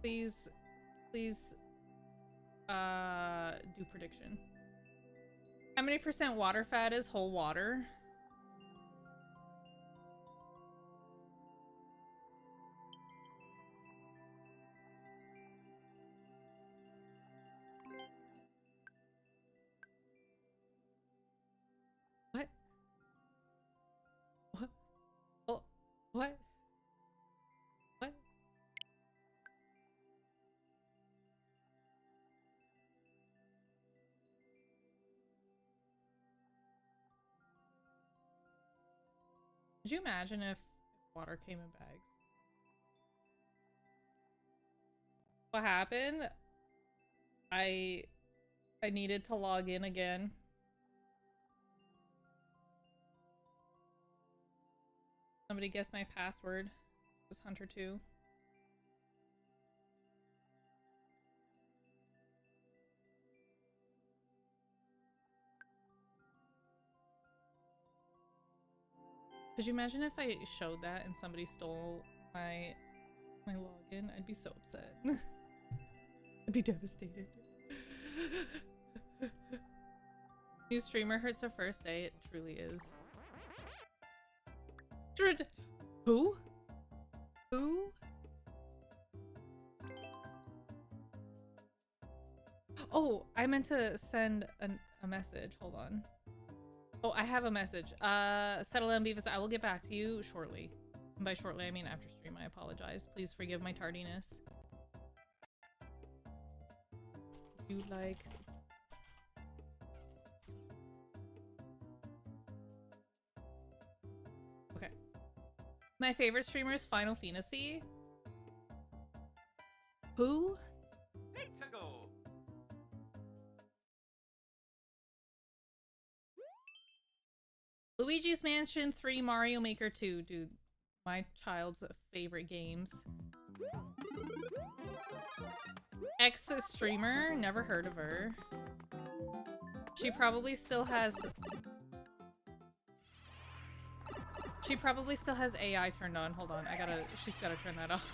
Please, please, do prediction. How many % water fat is whole water? What? What? Oh, what? What? Could you imagine if water came in bags? What happened? I needed to log in again. Somebody guess my password. It was Hunter 2. Could you imagine if I showed that and somebody stole my login? I'd be so upset. I'd be devastated. New streamer hurts the first day. It truly is. Who? Who? Oh, I meant to send a message. Hold on. Oh, I have a message. Settle in, Beavis. I will get back to you shortly. And by shortly, I mean after stream. I apologize. Please forgive my tardiness. You like... Okay. My favorite streamer is Final Fantasy. Who? Let's go. Luigi's Mansion 3, Mario Maker 2. Dude, my child's favorite games. Ex-streamer, never heard of her. She probably still has... She probably still has AI turned on. Hold on, she's gotta turn that off.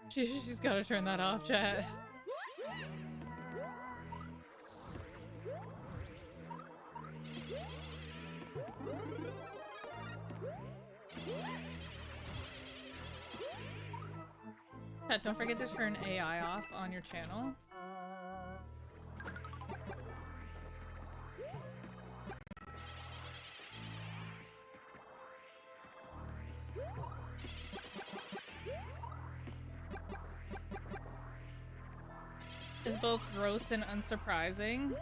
She's gotta turn that off, chat. Chat, don't forget to turn AI off on your channel. Is both gross and unsurprising.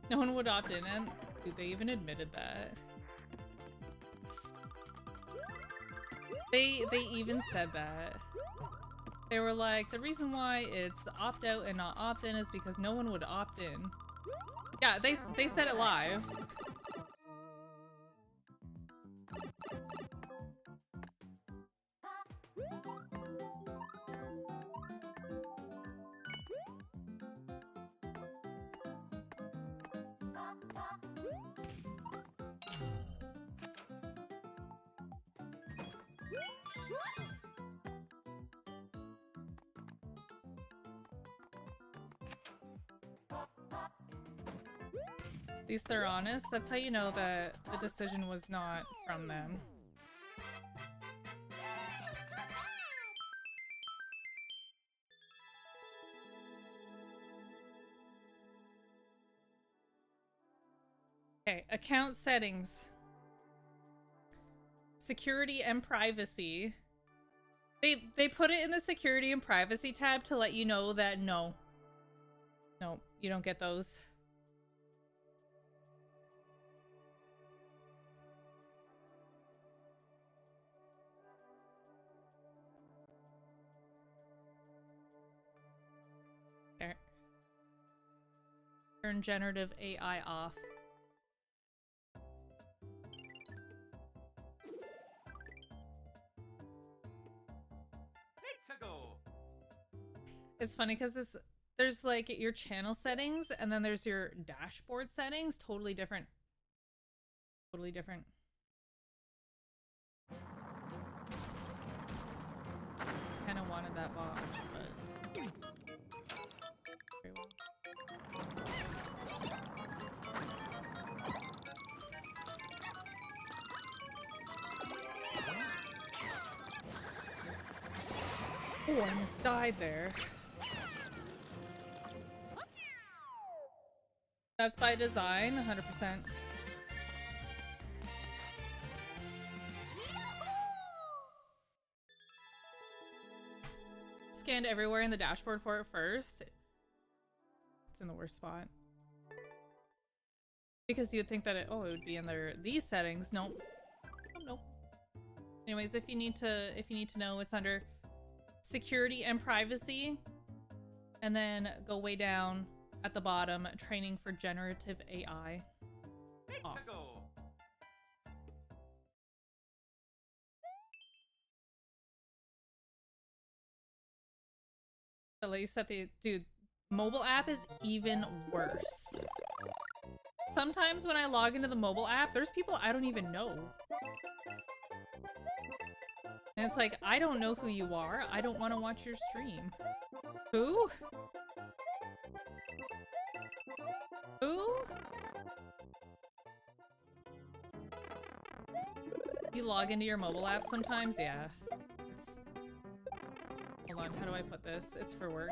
No one would opt in, and dude, they even admitted that. They even said that. They were like, the reason why it's opt out and not opt in is because no one would opt in. Yeah, they said it live. At least they're honest. That's how you know that the decision was not from them. Okay, account settings. Security and privacy. They put it in the security and privacy tab to let you know that no, you don't get those. There. Turn generative AI off. Let's go. It's funny because there's like your channel settings and then there's your dashboard settings. Totally different. Totally different. Kind of wanted that box, but very well. Oh, I almost died there. That's by design, 100%. Scanned everywhere in the dashboard for it first. It's in the worst spot. Because you'd think that it would be in these settings. Nope. Nope. Anyways, if you need to know, it's under security and privacy. And then go way down at the bottom, training for generative AI. Off. At least at the dude, mobile app is even worse. Sometimes when I log into the mobile app, there's people I don't even know. And it's like, I don't know who you are. I don't want to watch your stream. Who? Who? You log into your mobile app sometimes? Yeah. Hold on, how do I put this? It's for work.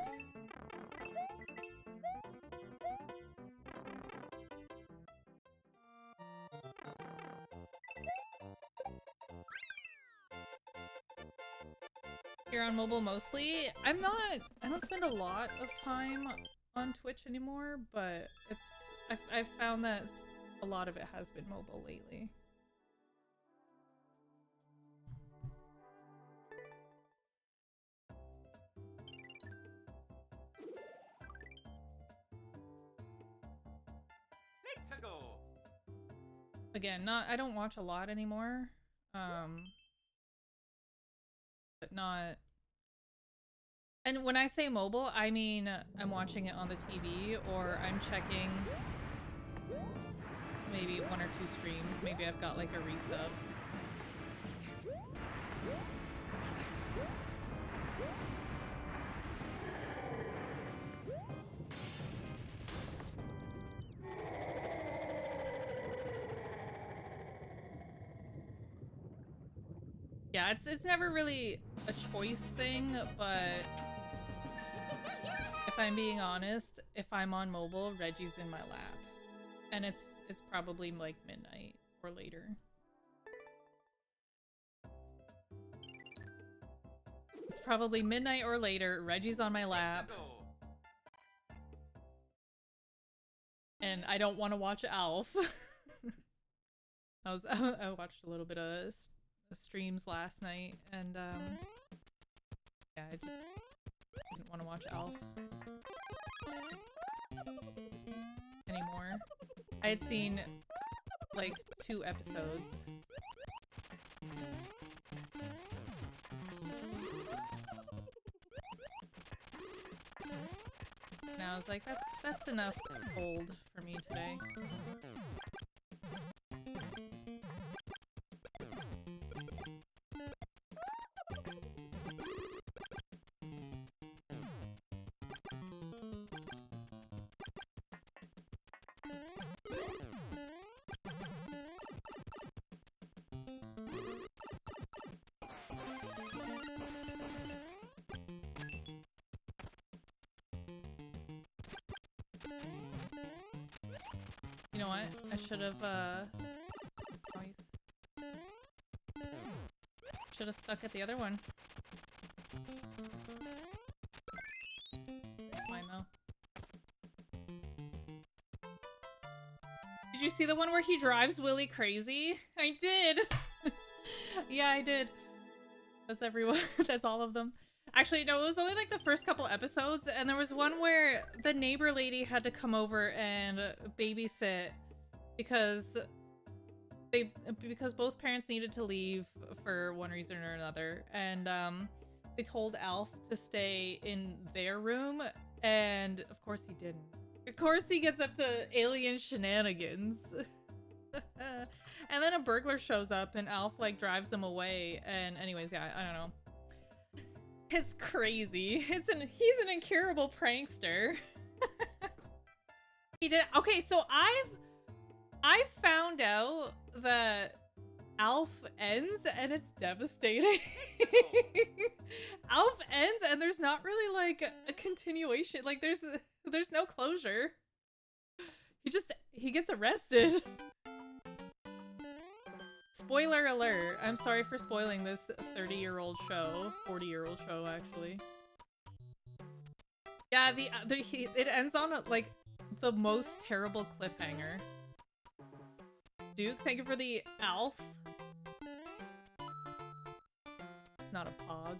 You're on mobile mostly? I don't spend a lot of time on Twitch anymore, but I've found that a lot of it has been mobile lately. Let's go. Again, I don't watch a lot anymore. But not. And when I say mobile, I mean I'm watching it on the TV or I'm checking maybe 1 or 2 streams. Maybe I've got like a resub. Yeah, it's never really a choice thing, but if I'm being honest, if I'm on mobile, Reggie's in my lap. And it's probably like midnight or later. It's probably midnight or later, Reggie's on my lap. And I don't want to watch Alf. I watched a little bit of streams last night, and yeah, I just didn't want to watch Alf anymore. I had seen like 2 episodes. And I was like, that's enough old for me today. You know what? I should have stuck at the other one. It's fine though. Did you see the one where he drives Willy crazy? I did. Yeah, I did. That's everyone. That's all of them. Actually, no, it was only like the first couple episodes, and there was one where the neighbor lady had to come over and babysit because both parents needed to leave for one reason or another, and they told Alf to stay in their room, and of course he didn't. Of course he gets up to alien shenanigans. And then a burglar shows up and Alf like drives him away, and anyways, yeah, I don't know. It's crazy. He's an incurable prankster. He did. Okay, so I found out that Alf ends and it's devastating. Alf ends and there's not really like a continuation. Like there's no closure. He gets arrested. Spoiler alert. I'm sorry for spoiling this 30-year-old show. 40-year-old show, actually. Yeah, it ends on like the most terrible cliffhanger. Duke, thank you for the Alf. It's not a pog.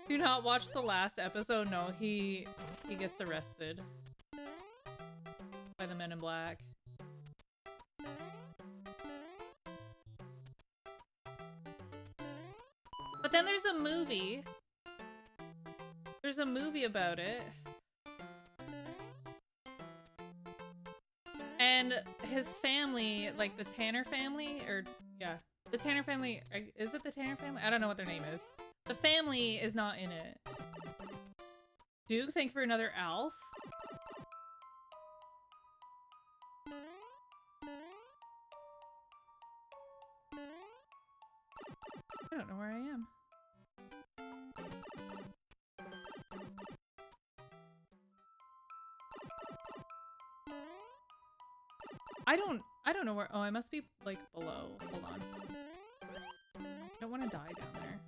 Do not watch the last episode. No, he gets arrested by the Men in Black. But then there's a movie. There's a movie about it. And his family, like the Tanner family, or yeah, the Tanner family, is it the Tanner family? I don't know what their name is. The family is not in it. Duke, thank you for another Alf. I don't know where I am. I don't know where. Oh, I must be like below. Hold on. I don't want to die down there.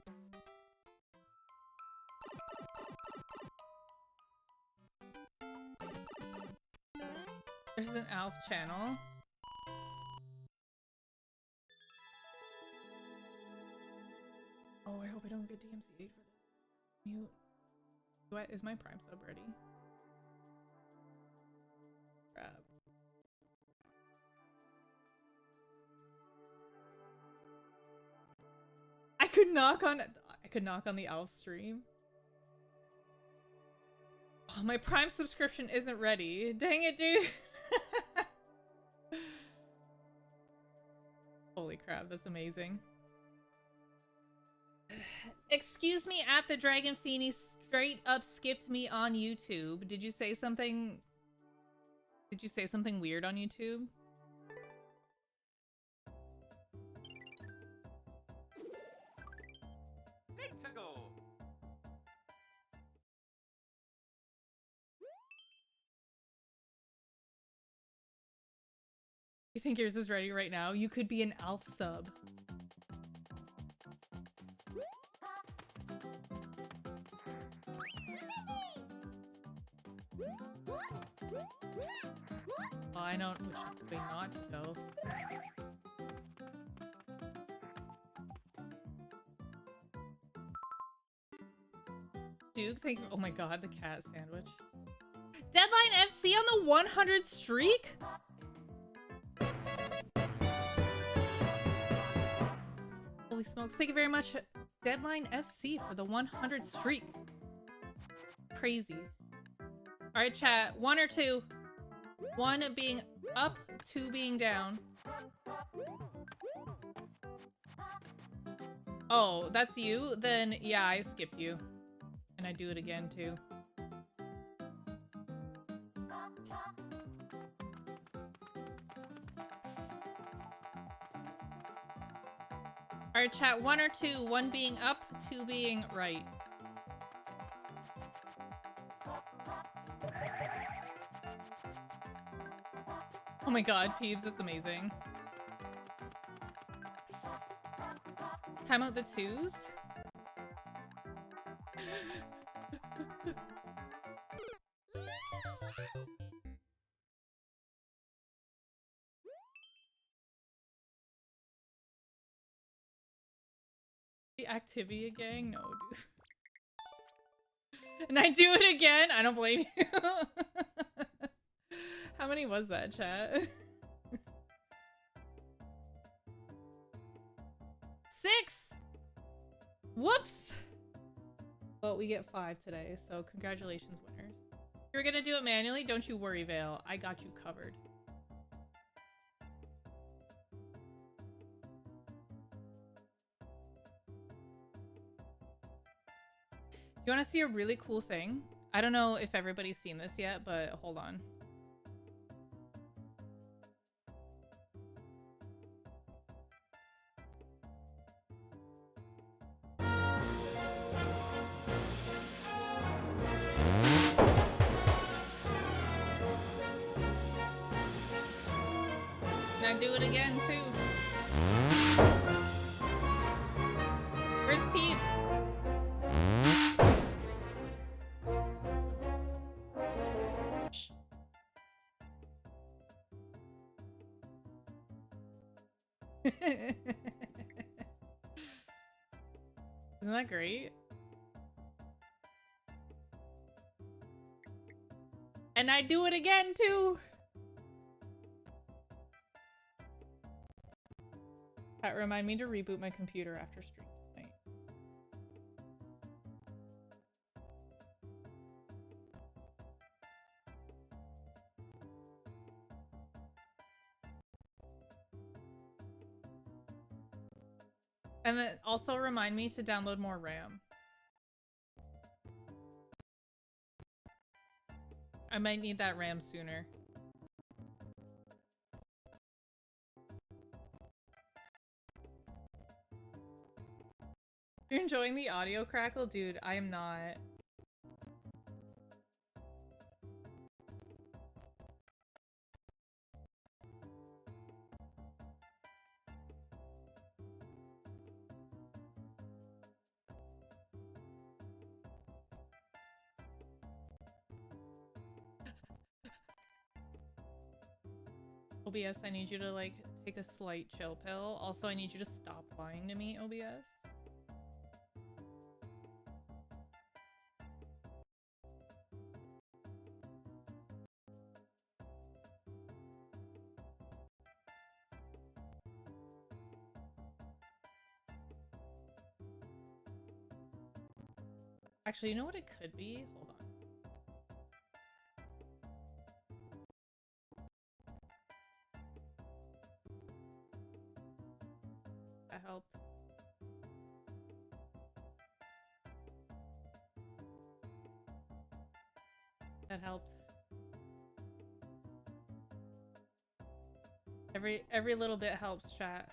There's an Alf channel. Oh, I hope I don't get DMCA'd for this. Mute. Is my Prime sub ready? Crap. I could knock on the Alf stream. Oh, my Prime subscription isn't ready. Dang it, dude. Holy crap, that's amazing. Excuse me, at the Dragon Feeny straight up skipped me on YouTube. Did you say something? Did you say something weird on YouTube? You think yours is ready right now? You could be an Alf sub. Oh, I know which way not to go. Duke, thank you. Oh my god, the cat sandwich. Deadline FC on the 100 streak? Holy smokes. Thank you very much, Deadline FC, for the 100 streak. Crazy. Alright, chat. 1 or 2? 1 being up, 2 being down. Oh, that's you? Then, yeah, I skipped you. And I do it again, too. Alright, chat. 1 or 2? 1 being up, 2 being right. Oh my god, Peebs, that's amazing. Time out the 2s? Activia gang? No, dude. And I do it again? I don't blame you. How many was that, chat? 6! Whoops! But we get 5 today, so congratulations, winners. You're gonna do it manually? Don't you worry, Vale. I got you covered. You want to see a really cool thing? I don't know if everybody's seen this yet, but hold on. And I do it again, too. Where's Peeps? Isn't that great? And I do it again too. That remind me to reboot my computer after stream tonight. And then also remind me to download more RAM. I might need that RAM sooner. You're enjoying the audio crackle? Dude, I am not. OBS, I need you to like take a slight chill pill. Also, I need you to stop lying to me, OBS. Actually, you know what it could be? Hold on. That helped. That helped. Every little bit helps, chat.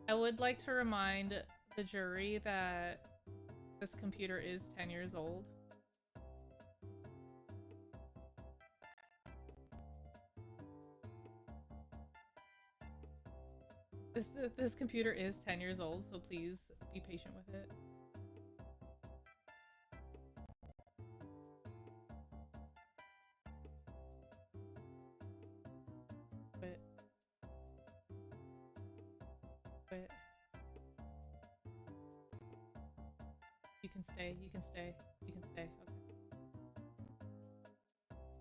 I would like to remind the jury that this computer is 10 years old. This computer is 10 years old, so please be patient with it. But you can stay, you can stay, you can stay. Okay.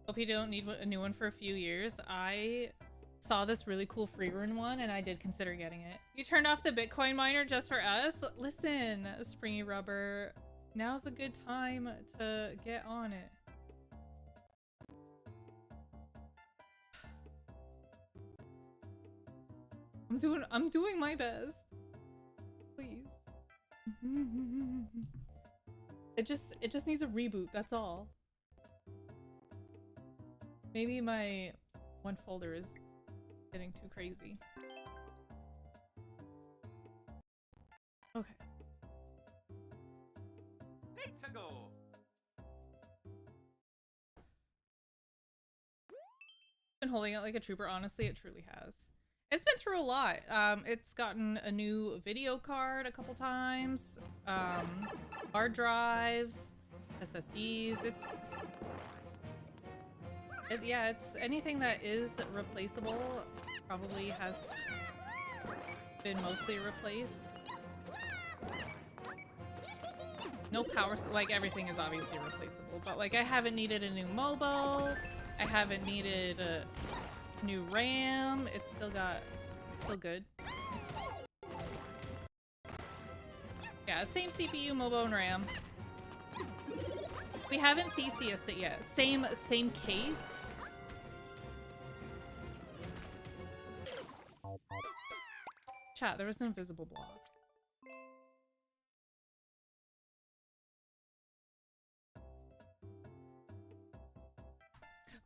Hope you don't need a new one for a few years. I saw this really cool free run one and I did consider getting it. You turned off the Bitcoin miner just for us? Listen, Springy Rubber, now's a good time to get on it. I'm doing my best. Please. It just needs a reboot, that's all. Maybe my one folder is getting too crazy. Okay. Let's go. Been holding it like a trooper, honestly, it truly has. It's been through a lot. It's gotten a new video card a couple times, hard drives, SSDs. Yeah, it's anything that is replaceable probably has been mostly replaced. no power, like everything is obviously replaceable, but like I haven't needed a new MOBO, I haven't needed a new RAM, it's still good. Yeah, same CPU, MOBO, and RAM. We haven't Theseus it yet. Same case. Chat, there was an invisible block.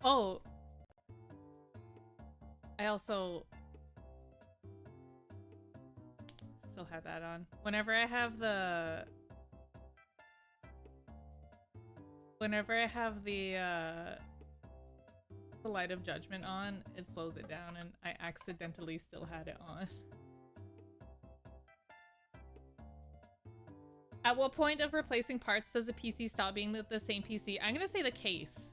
Oh. I also still have that on. Whenever I have the Light of Judgment on, it slows it down, and I accidentally still had it on. At what point of replacing parts does a PC stop being the same PC? I'm gonna say the case.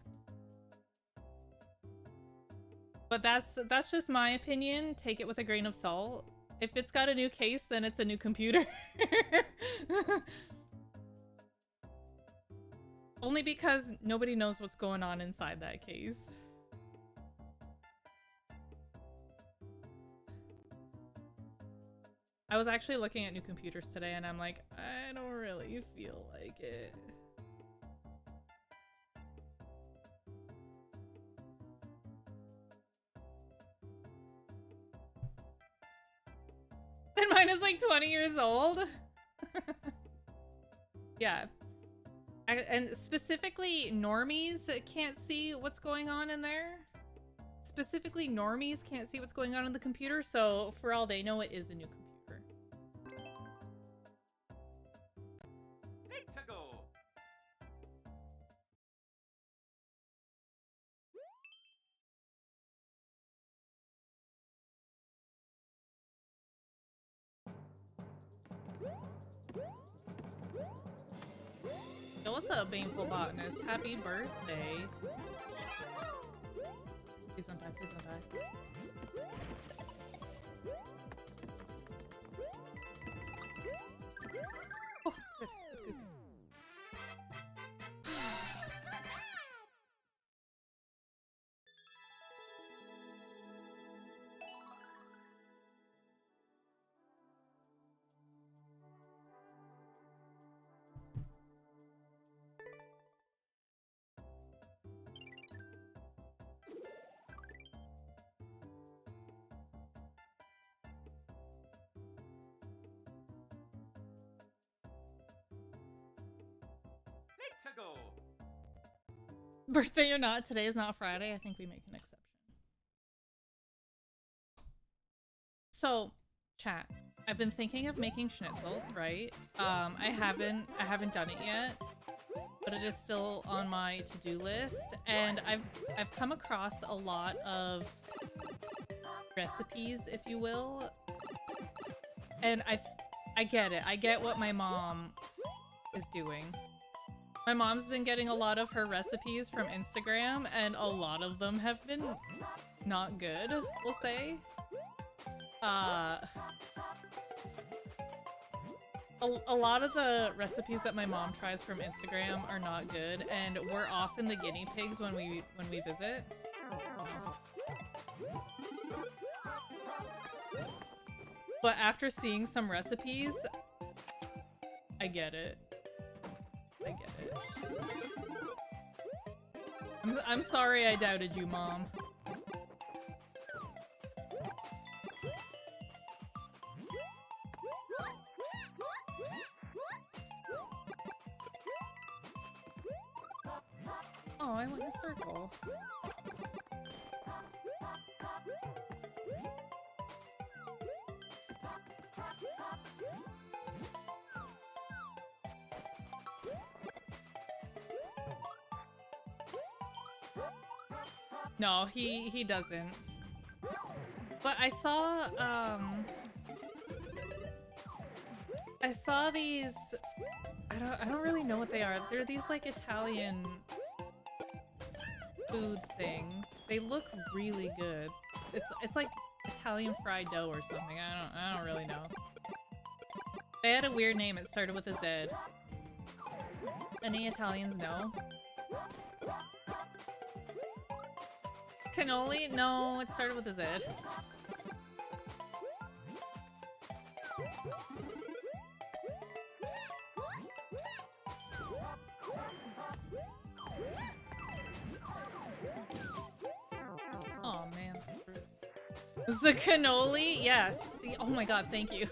But that's just my opinion. Take it with a grain of salt. If it's got a new case, then it's a new computer. Only because nobody knows what's going on inside that case. I was actually looking at new computers today and I'm like, I don't really feel like it. And mine is like 20 years old. Yeah. And specifically, normies can't see what's going on in there. Specifically, normies can't see what's going on in the computer, so for all they know, it is a new computer. Let's go. Yo, what's up, Baneful Botanist? Happy birthday. Please don't die, please don't die. Oh, good, good, good. Let's go. Birthday or not, today is not Friday. I think we make an exception. So, chat. I've been thinking of making schnitzel, right? I haven't done it yet, but it is still on my to-do list, and I've come across a lot of recipes, if you will, and I get it. I get what my mom is doing. My mom's been getting a lot of her recipes from Instagram, and a lot of them have been not good, we'll say. A lot of the recipes that my mom tries from Instagram are not good, and we're often the guinea pigs when we visit. But after seeing some recipes, I get it. I get it. I'm sorry I doubted you, Mom. Oh, I went in a circle. No, he doesn't. But I saw these, I don't really know what they are. They're these like Italian food things. They look really good. It's like Italian fried dough or something. I don't really know. They had a weird name. It started with a Z. Any Italians? No. Cannoli? No, it started with a Z. Oh man. The cannoli? Yes. Oh my god, thank you.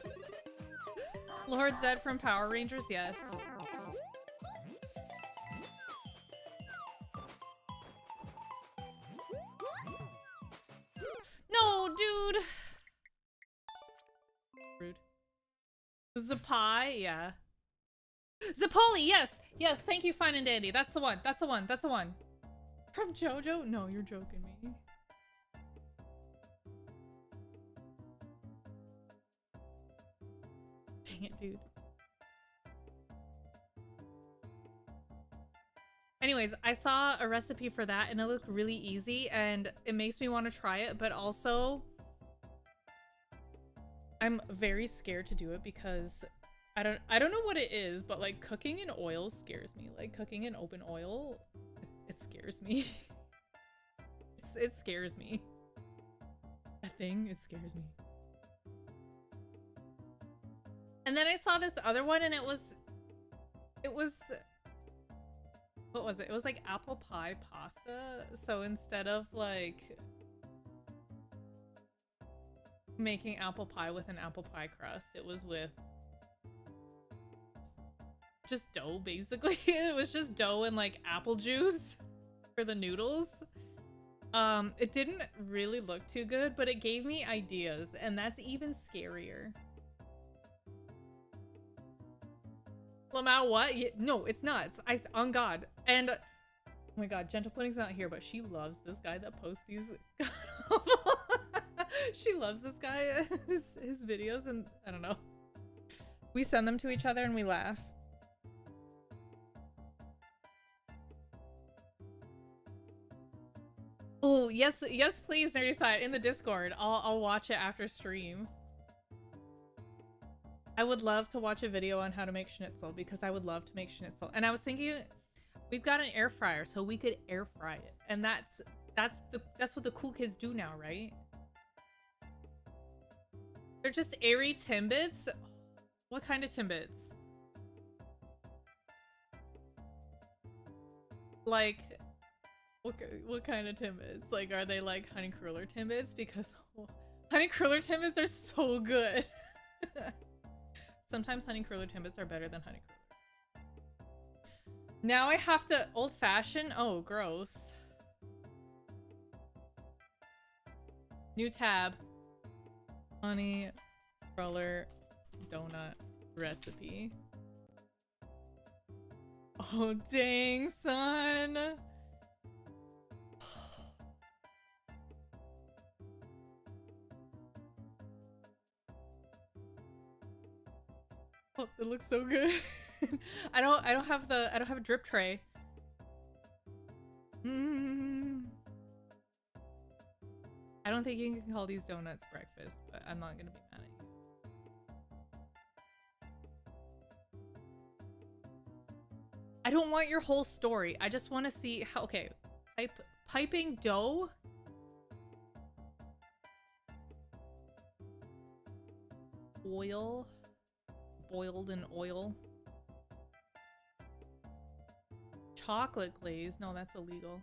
Lord Zed from Power Rangers? Yes. No, dude! Rude. Zapai? Yeah. Zapoli! Yes! Yes, thank you, Fine and Dandy. That's the one. That's the one. That's the one. From JoJo? No, you're joking me. Dang it, dude. Anyways, I saw a recipe for that and it looked really easy and it makes me want to try it, but also I'm very scared to do it because I don't know what it is, but like cooking in oil scares me. Like cooking in open oil, it scares me. It scares me. That thing, it scares me. And then I saw this other one and it was what was it? It was like apple pie pasta. So instead of like making apple pie with an apple pie crust, it was with just dough basically. It was just dough and like apple juice for the noodles. It didn't really look too good, but it gave me ideas and that's even scarier. Lamau, what? No, it's not. On God. And oh my God, Gentle Pudding's not here, but she loves this guy that posts these. She loves this guy, his videos, and I don't know. We send them to each other and we laugh. Oh yes, yes, please, Nerdy Side in the Discord. I'll watch it after stream. I would love to watch a video on how to make schnitzel because I would love to make schnitzel. And I was thinking, we've got an air fryer, so we could air fry it. And that's what the cool kids do now, right? They're just airy Timbits. What kind of Timbits? Like, what kind of Timbits? Like, are they like Honey Cruller Timbits? Because Honey Cruller Timbits are so good. Sometimes Honey Cruller Timbits are better than Honey Cruller. Now I have to old fashioned. Oh, gross. New tab. Honey Cruller donut recipe. Oh, dang, son. Oh, it looks so good. I don't have a drip tray. I don't think you can call these donuts breakfast, but I'm not gonna be mad at you. I don't want your whole story. I just want to see how. Okay, piping dough. Oil. Boiled in oil. Chocolate glaze. No, that's illegal.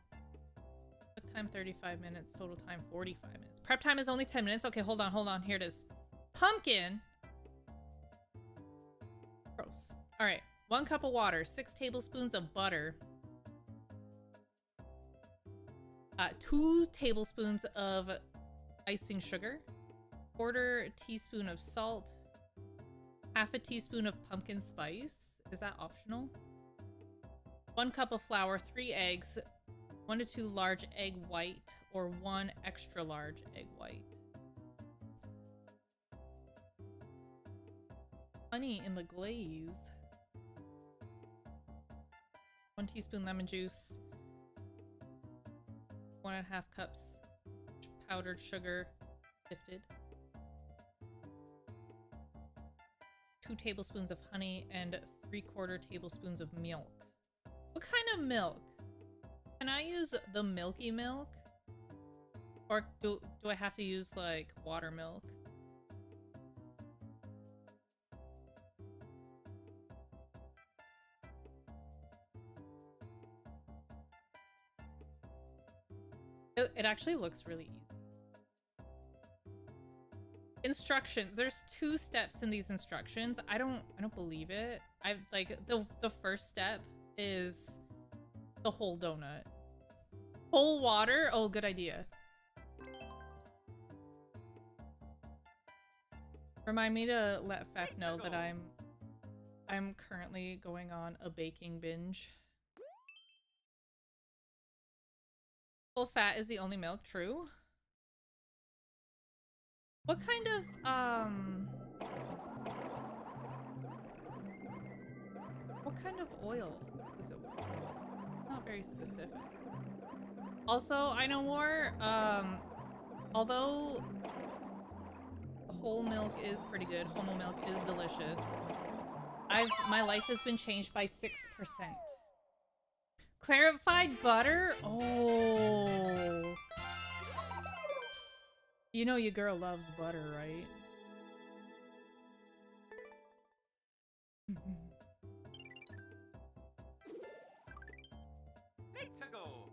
Cook time 35 minutes. Total time 45 minutes. Prep time is only 10 minutes. Okay, hold on. Here it is. Pumpkin. Gross. All right. 1 cup of water. 6 tablespoons of butter. 2 tablespoons of icing sugar. 1/4 teaspoon of salt. 1/2 teaspoon of pumpkin spice. Is that optional? 1 cup of flour, 3 eggs, 1 to 2 large egg white, or 1 extra large egg white. Honey in the glaze. 1 teaspoon lemon juice. 1.5 cups powdered sugar, sifted. 2 tablespoons of honey and 3/4 tablespoons of milk. What kind of milk? Can I use the milky milk? Or do I have to use like water milk? It actually looks really easy. Instructions. There's 2 steps in these instructions. I don't believe it. I've like the first step is the whole donut. Whole water? Oh, good idea. Remind me to let Fef know that I'm currently going on a baking binge. Full fat is the only milk, true. What kind of oil is it? Not very specific. Also, I know more, although whole milk is pretty good, homo milk is delicious, my life has been changed by 6%. Clarified butter? Oh. You know your girl loves butter, right? Let's go.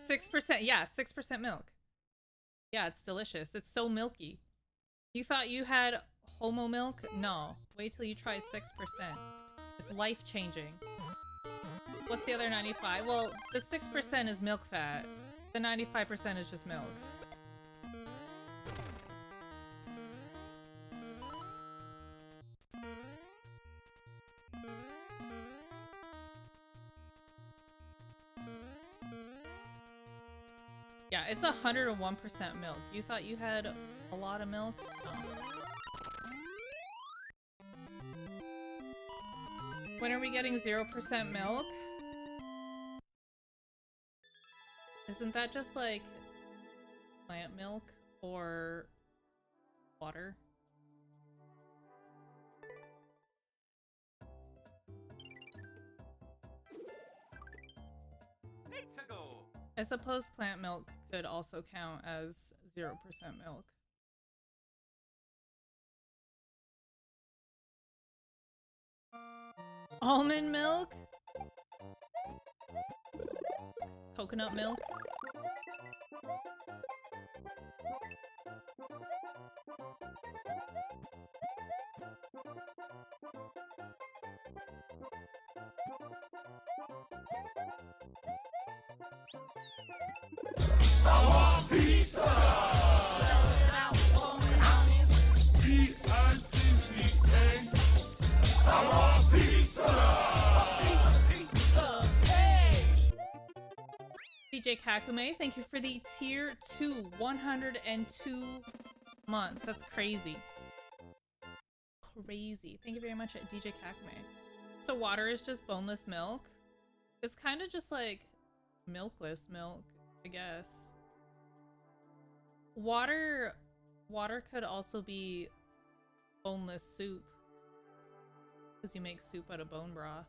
6%, yeah, 6% milk. Yeah, it's delicious. It's so milky. You thought you had homo milk? No. Wait till you try 6%. It's life-changing. What's the other 95? Well, the 6% is milk fat. The 95% is just milk. Yeah, it's 101% milk. You thought you had a lot of milk? No. When are we getting 0% milk? Isn't that just like plant milk or water? Let's go. I suppose plant milk could also count as 0% milk. Almond milk? Coconut milk? I want pizza! P-I-Z-Z-A. I want pizza! Pizza, hey! DJ Kakume, thank you for the tier 2, 102 months. That's crazy. Crazy. Thank you very much, DJ Kakume. So water is just boneless milk? It's kind of just like milkless milk, I guess. Water could also be boneless soup, because you make soup out of bone broth.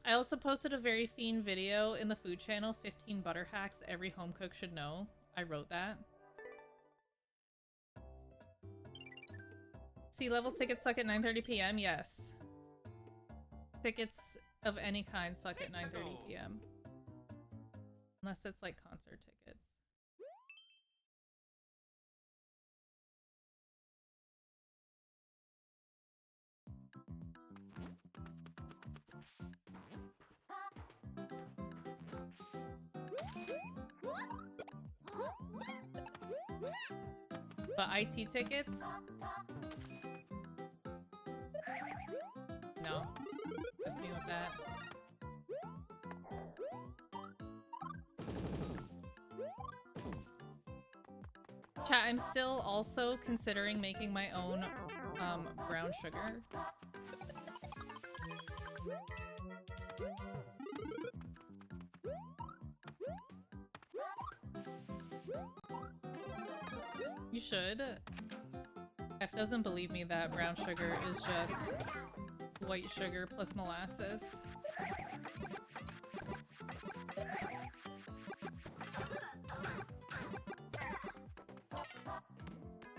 I also posted a very fiend video in the food channel, 15 butter hacks every home cook should know. I wrote that. Sea level tickets suck at 9:30 p.m. Yes. Tickets of any kind suck at 9:30 p.m. Unless it's like concert tickets. But IT tickets? No. Just me with that. Chat, I'm still also considering making my own brown sugar. You should. I Hef doesn't believe me that brown sugar is just white sugar plus molasses.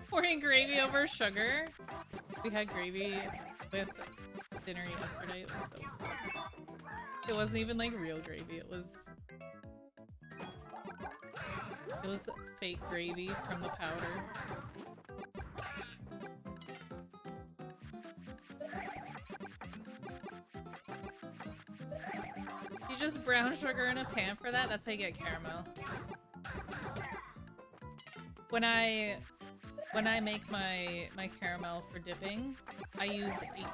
Pouring gravy over sugar. We had gravy with dinner yesterday. It was so good. It wasn't even like real gravy. It was fake gravy from the powder. You just brown sugar in a pan for that? That's how you get caramel. When I make my caramel for dipping, I use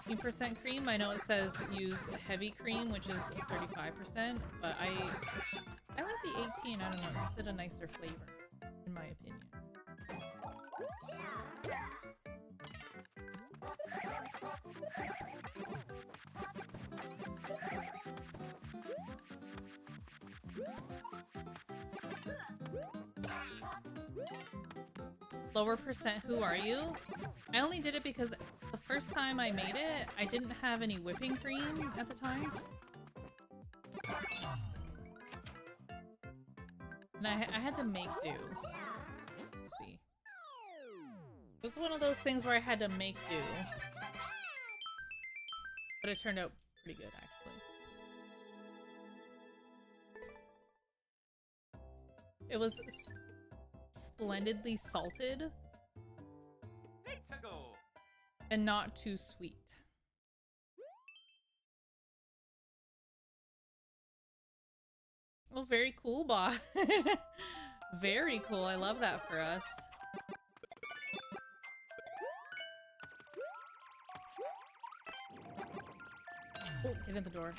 18% cream. I know it says use heavy cream, which is 35%, but I like the 18. I don't know, it gives it a nicer flavor, in my opinion. Lower percent, who are you? I only did it because the first time I made it, I didn't have any whipping cream at the time. And I had to make do. Let's see. It was one of those things where I had to make do. But it turned out pretty good, actually. It was splendidly salted and not too sweet. Oh, very cool, bot. Very cool. I love that for us. Oh, get in the door.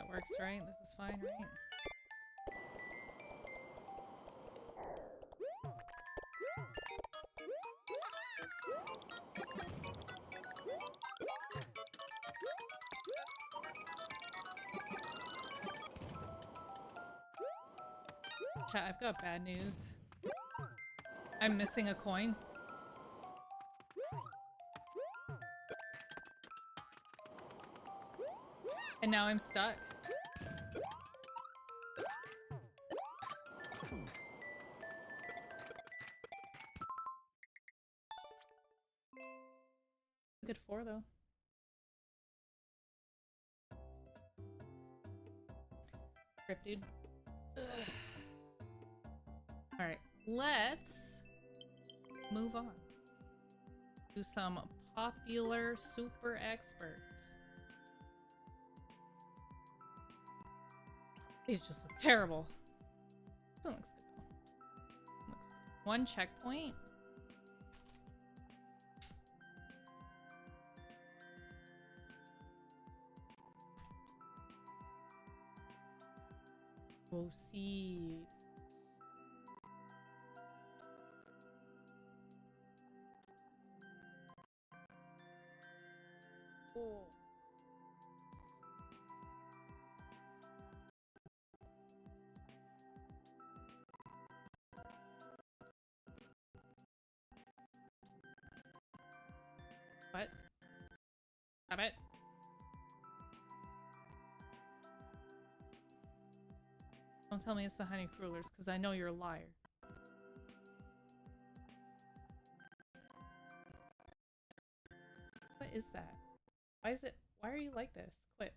Works, right? This is fine, right? Chat, I've got bad news. I'm missing a coin. And now I'm stuck. Good 4 though. Rip, dude. Alright, let's move on to some popular super experts. These just look terrible. This one looks good though. One checkpoint. Proceed. Oh. What? Stop it. Don't tell me it's the honey crullers, because I know you're a liar. What is that? Why are you like this? Quit.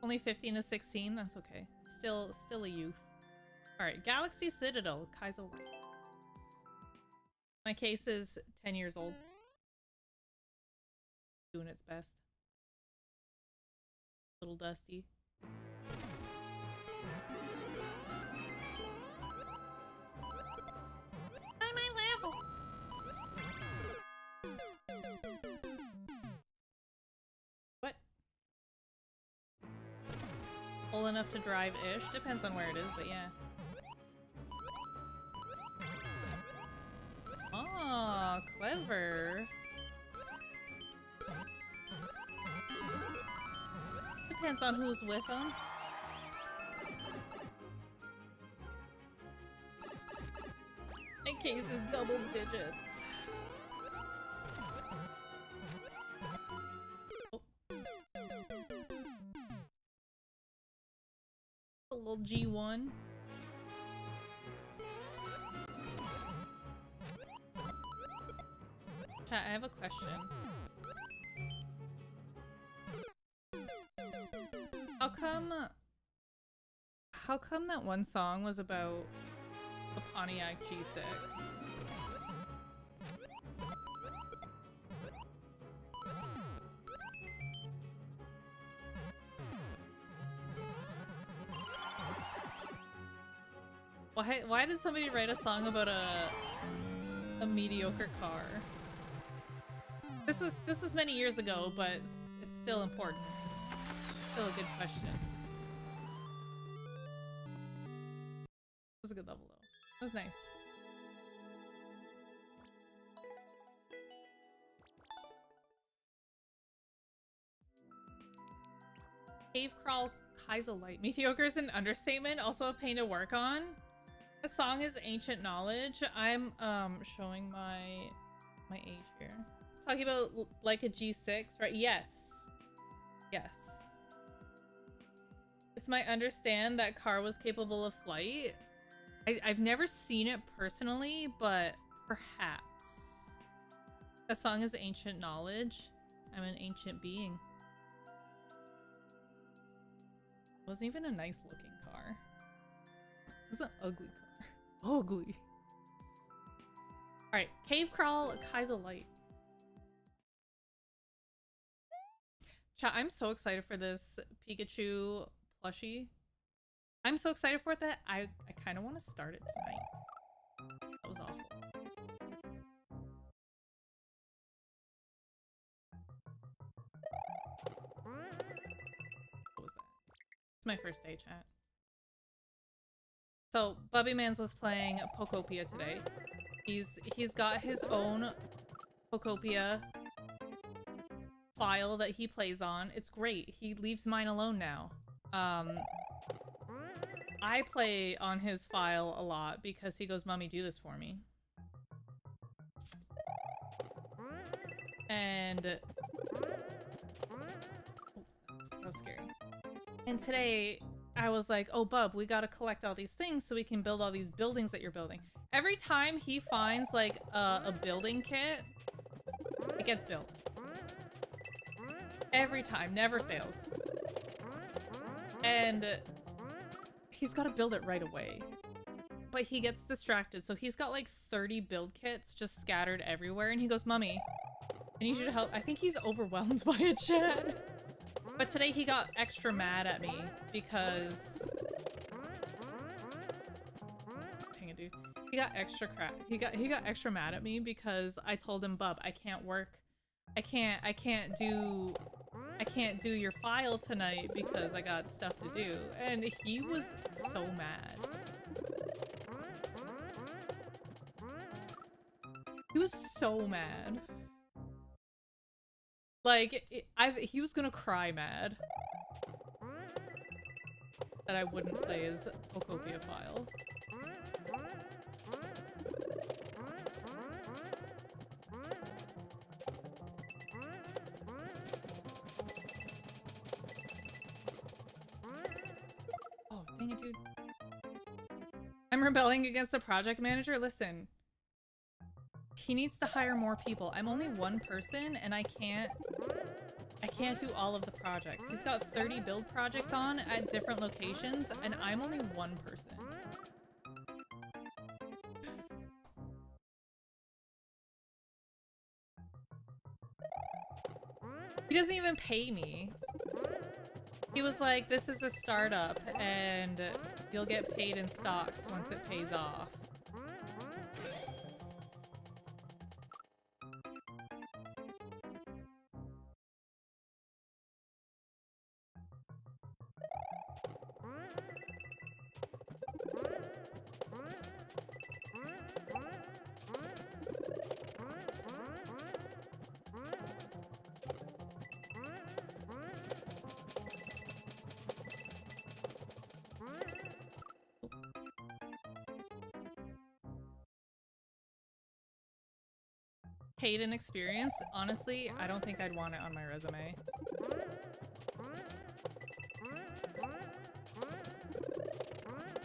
Only 15 to 16, that's okay. Still a youth. Alright, Galaxy Citadel, Kaizo Light. My case is 10 years old. Doing its best. Little dusty. By my level. What? Old enough to drive-ish. Depends on where it is, but yeah. Oh, clever. Depends on who's with them. My case is double digits. Oh. A little G1. Chat, I have a question. How come that one song was about the Pontiac G6? Why did somebody write a song about a mediocre car? This was many years ago, but it's still important. Still a good question. That was a good level though. That was nice. Cave Crawl Kaizo Light. Mediocre is an understatement, also a pain to work on. The song is Ancient Knowledge. I'm showing my age here. Talking about like a G6, right? Yes. Yes. It's my understand that car was capable of flight. I've never seen it personally, but perhaps. That song is Ancient Knowledge. I'm an ancient being. It wasn't even a nice looking car. It was an ugly car. Ugly. Alright, Cave Crawl Kaizo Light. Chat, I'm so excited for this Pikachu plushie. I'm so excited for it that I kind of want to start it tonight. That was awful. What was that? It's my first day, chat. So, Bubby Mans was playing Pokopia today. He's got his own Pokopia file that he plays on. It's great. He leaves mine alone now. I play on his file a lot because he goes, "Mommy, do this for me." And oh, that was scary. And today I was like, "Oh, Bub, we gotta collect all these things so we can build all these buildings that you're building." Every time he finds like a building kit, it gets built. Every time, never fails. And he's got to build it right away. But he gets distracted, so he's got like 30 build kits just scattered everywhere, and he goes, "Mommy, I need you to help." I think he's overwhelmed by it, chat. But today he got extra mad at me because... Dang it, dude. He got extra crap. He got extra mad at me because I told him, "Bub, I can't work. I can't do your file tonight because I got stuff to do." And he was so mad. He was so mad. Like, he was gonna cry mad that I wouldn't play his Pokopia file. Oh, dang it, dude. I'm rebelling against the project manager. Listen. He needs to hire more people. I'm only one person and I can't can't do all of the projects. He's got 30 build projects on at different locations, and I'm only one person. He doesn't even pay me. He was like, this is a startup, and you'll get paid in stocks once it pays off. Paid and experience? Honestly, I don't think I'd want it on my resume.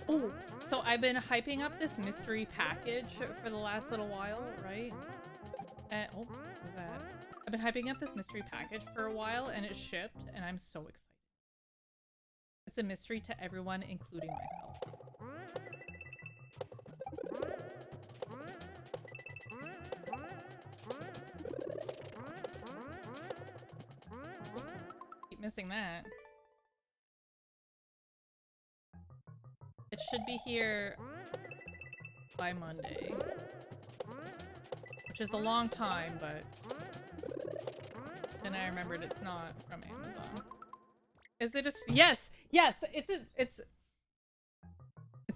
Oh, so I've been hyping up this mystery package for the last little while, right? Oh, what was that? I've been hyping up this mystery package for a while, and it shipped, and I'm so excited. It's a mystery to everyone, including myself. Keep missing that. It should be here by Monday. Which is a long time, but then I remembered it's not from Amazon. Is it a yes, it's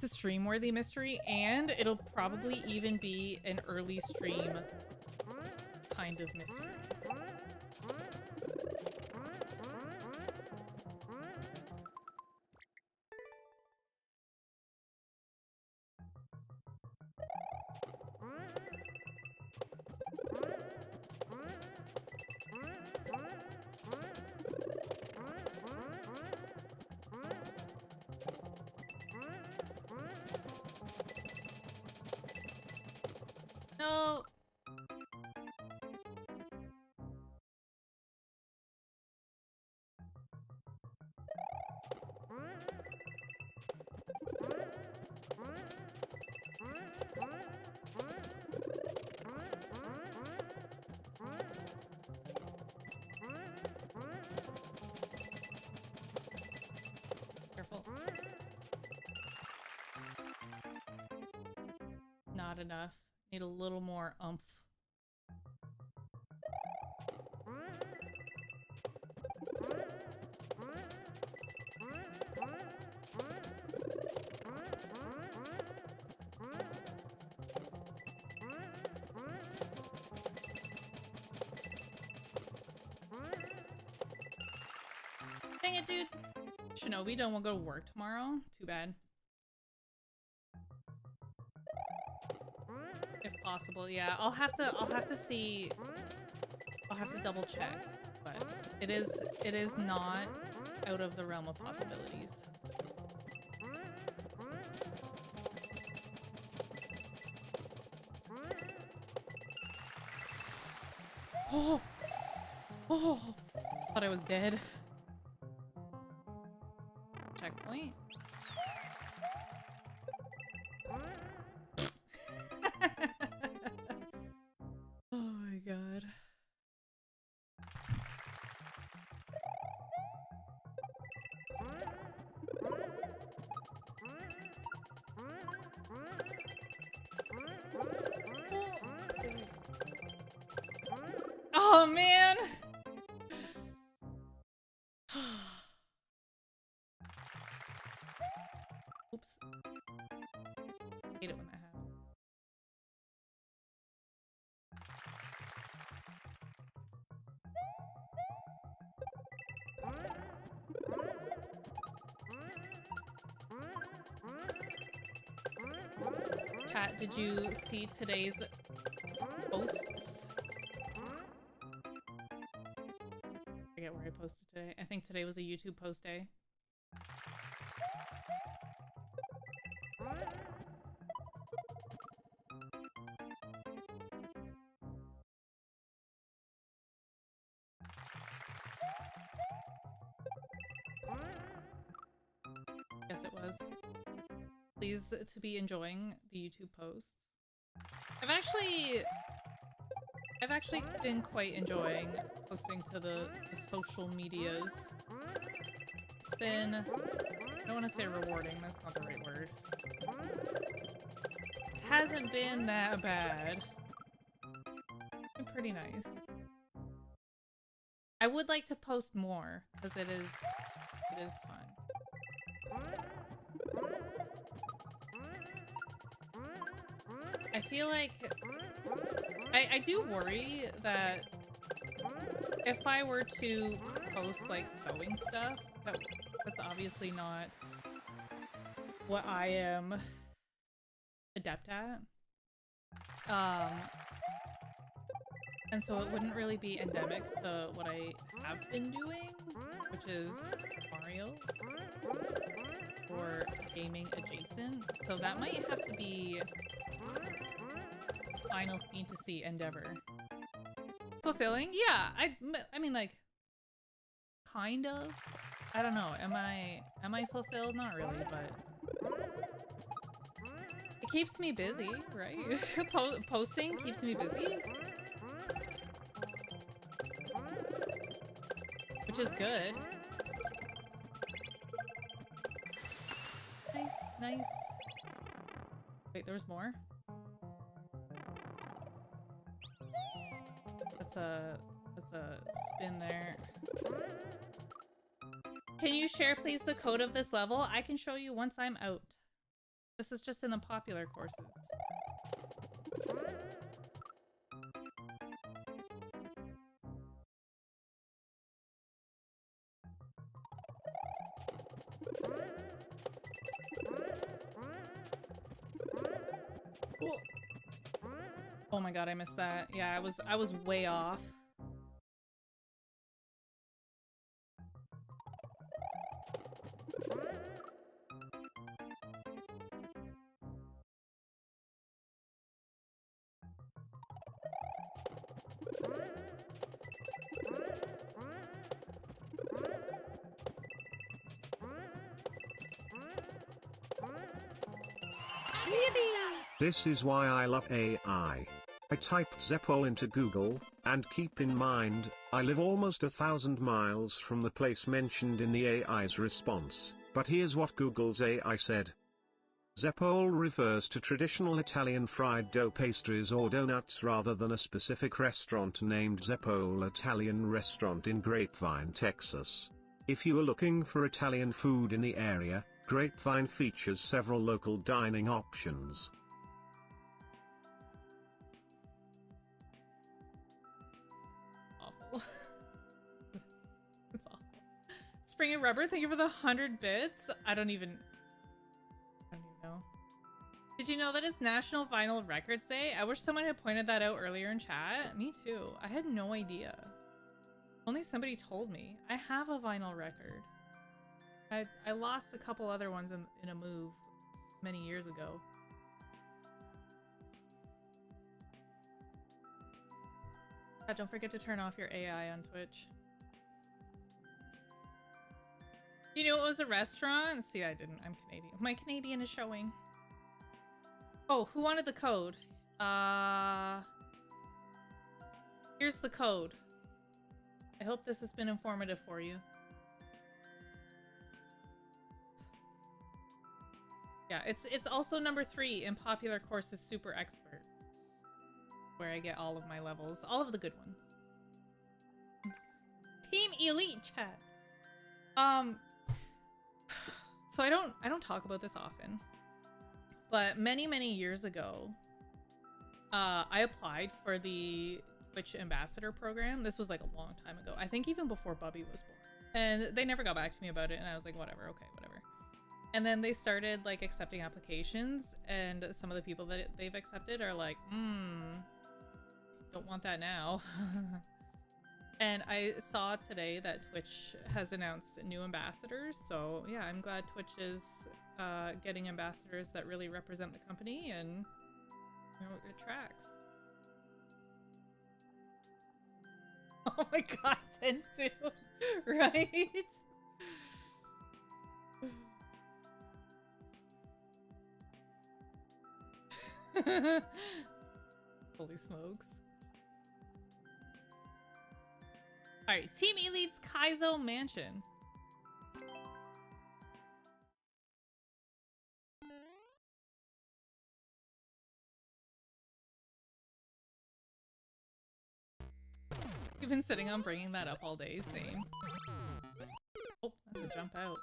a stream-worthy mystery, and it'll probably even be an early stream kind of mystery. No. Careful. Not enough. Need a little more oomph. Dang it, dude. Shinobi don't want to go to work tomorrow? Too bad. If possible, yeah. I'll have to see. I'll have to double check. But it is not out of the realm of possibilities. Oh! Oh! Thought I was dead. Checkpoint. Oh my god. Oh man! Oops. Hate it when that happens. Chat, did you see today's posts? I forget where I posted today. I think today was a YouTube post day. pleased to be enjoying the YouTube posts. I've actually been quite enjoying posting to the social medias. It's been, I don't want to say rewarding, that's not the right word. It hasn't been that bad. It's been pretty nice. I would like to post more because it is fun. I feel like I do worry that if I were to post like sewing stuff, that's obviously not what I am adept at. And so it wouldn't really be endemic to what I have been doing, which is Mario or gaming adjacent. So that might have to be Final Fantasy endeavor. Fulfilling? Yeah, I mean like kind of. I don't know. Am I fulfilled? Not really, but it keeps me busy, right? Posting keeps me busy. Which is good. Nice, nice. Wait, there was more? That's a spin there. Can you share please the code of this level? I can show you once I'm out. This is just in the popular courses. Oh my god, I missed that. Yeah, I was way off. This is why I love AI. I typed Zeppole into Google, and keep in mind, I live almost 1,000 miles from the place mentioned in the AI's response, but here's what Google's AI said. Zeppole refers to traditional Italian fried dough pastries or donuts rather than a specific restaurant named Zeppole Italian Restaurant in Grapevine, Texas. If you are looking for Italian food in the area, Grapevine features several local dining options. Awful. It's awful. Spring and Rubber, thank you for the 100 bits. I don't even know. Did you know that it's National Vinyl Records Day? I wish someone had pointed that out earlier in chat. Me too. I had no idea. Only somebody told me. I have a vinyl record. I lost a couple other ones in a move many years ago. Don't forget to turn off your AI on Twitch. You knew it was a restaurant? See, I didn't. I'm Canadian. My Canadian is showing. Oh, who wanted the code? Here's the code. I hope this has been informative for you. Yeah, it's also number 3 in popular courses Super Expert, where I get all of my levels, all of the good ones. Team Elite chat. So I don't talk about this often, but many years ago, I applied for the Twitch ambassador program. This was like a long time ago. I think even before Bubby was born, and they never got back to me about it. And I was like, whatever, okay, whatever. And then they started like accepting applications, and some of the people that they've accepted are like, don't want that now. And I saw today that Twitch has announced new ambassadors. So yeah, I'm glad Twitch is getting ambassadors that really represent the company, and you know, it tracks. Oh my god, Sensu, right? Holy smokes. Alright, Team Elite's Kaizo Mansion. We've been sitting on bringing that up all day, same. Oh, that's a jump out.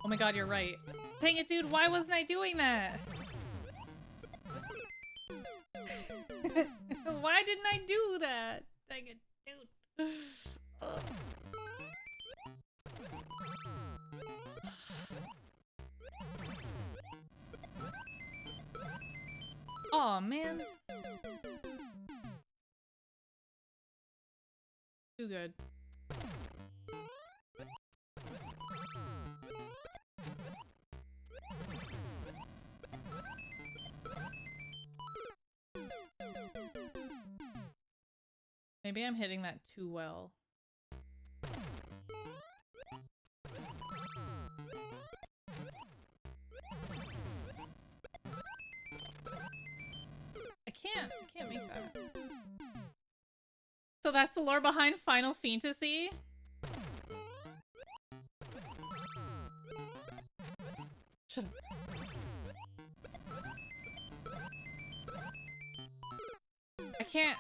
Oh my god, you're right. Dang it, dude, why wasn't I doing that? Why didn't I do that? Dang it, dude. Ugh. Aw, man. Too good. Maybe I'm hitting that too well. I can't make that. So that's the lore behind Final Fantasy? Shut up.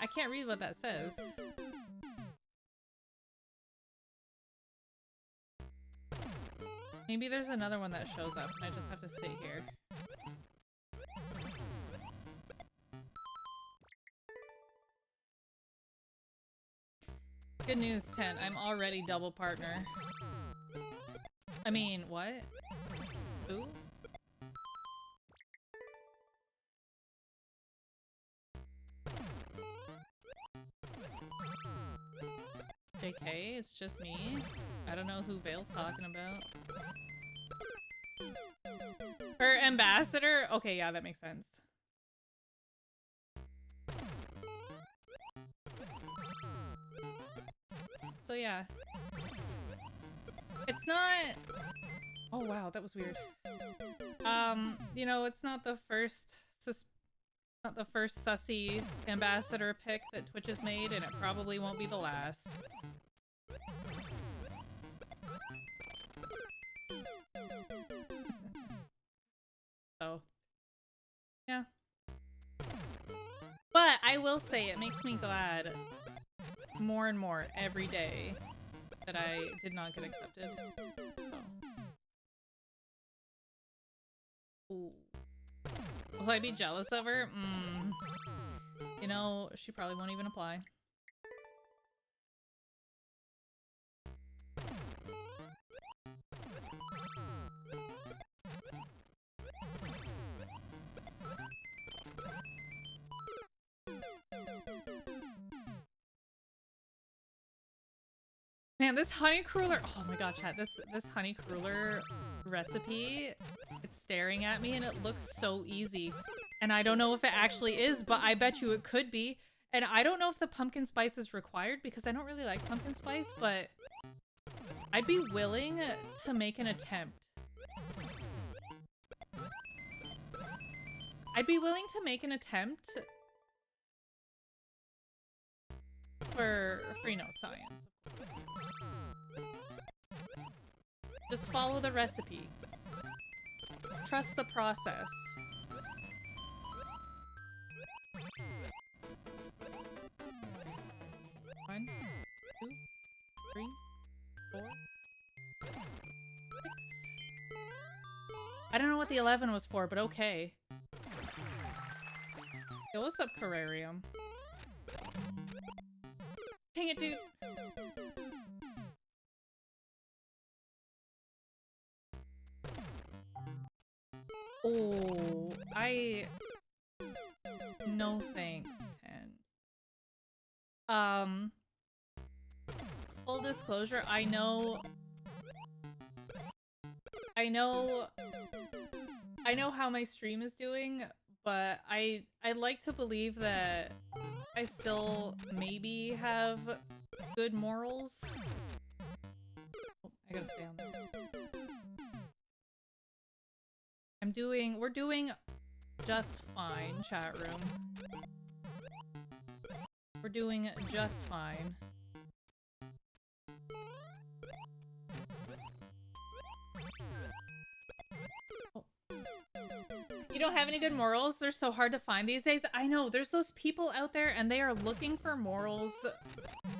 I can't read what that says. Maybe there's another one that shows up and I just have to sit here. Good news, 10. I'm already double partner. I mean, what? Who? JK, it's just me. I don't know who Vale's talking about. Her ambassador? Okay, yeah, that makes sense. So yeah. It's not... Oh wow, that was weird. You know, it's not the first sussy ambassador pick that Twitch has made, and it probably won't be the last. So, yeah. But I will say it makes me glad more and more every day that I did not get accepted. So. Ooh. Will I be jealous of her? You know, she probably won't even apply. Man, this honey cruller, oh my god, chat, this honey cruller recipe, it's staring at me and it looks so easy. And I don't know if it actually is, but I bet you it could be. And I don't know if the pumpkin spice is required because I don't really like pumpkin spice, but I'd be willing to make an attempt. I'd be willing to make an attempt for you know, science. Just follow the recipe. Trust the process. One, 2, 3, 4, 6. I don't know what the 11 was for, but okay. Yo, what's up, Carrarium? Dang it, dude. Oh, no thanks, 10. Full disclosure, I know I know how my stream is doing, but I like to believe that I still maybe have good morals. Oh, I gotta stay on that. We're doing just fine, chat room. We're doing just fine. Oh. You don't have any good morals? They're so hard to find these days. I know, there's those people out there and they are looking for morals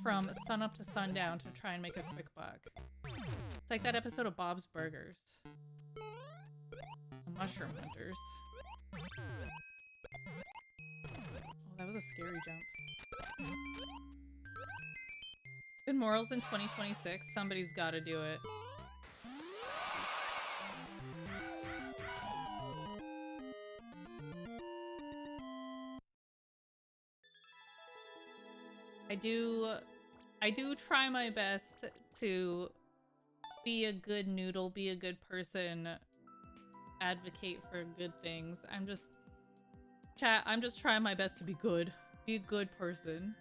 from sun up to sundown to try and make a quick buck. It's like that episode of Bob's Burgers. The Mushroom Hunters. Oh, that was a scary jump. Good morals in 2026. Somebody's gotta do it. I do try my best to be a good noodle, be a good person, advocate for good things. I'm just trying my best to be good. Be a good person.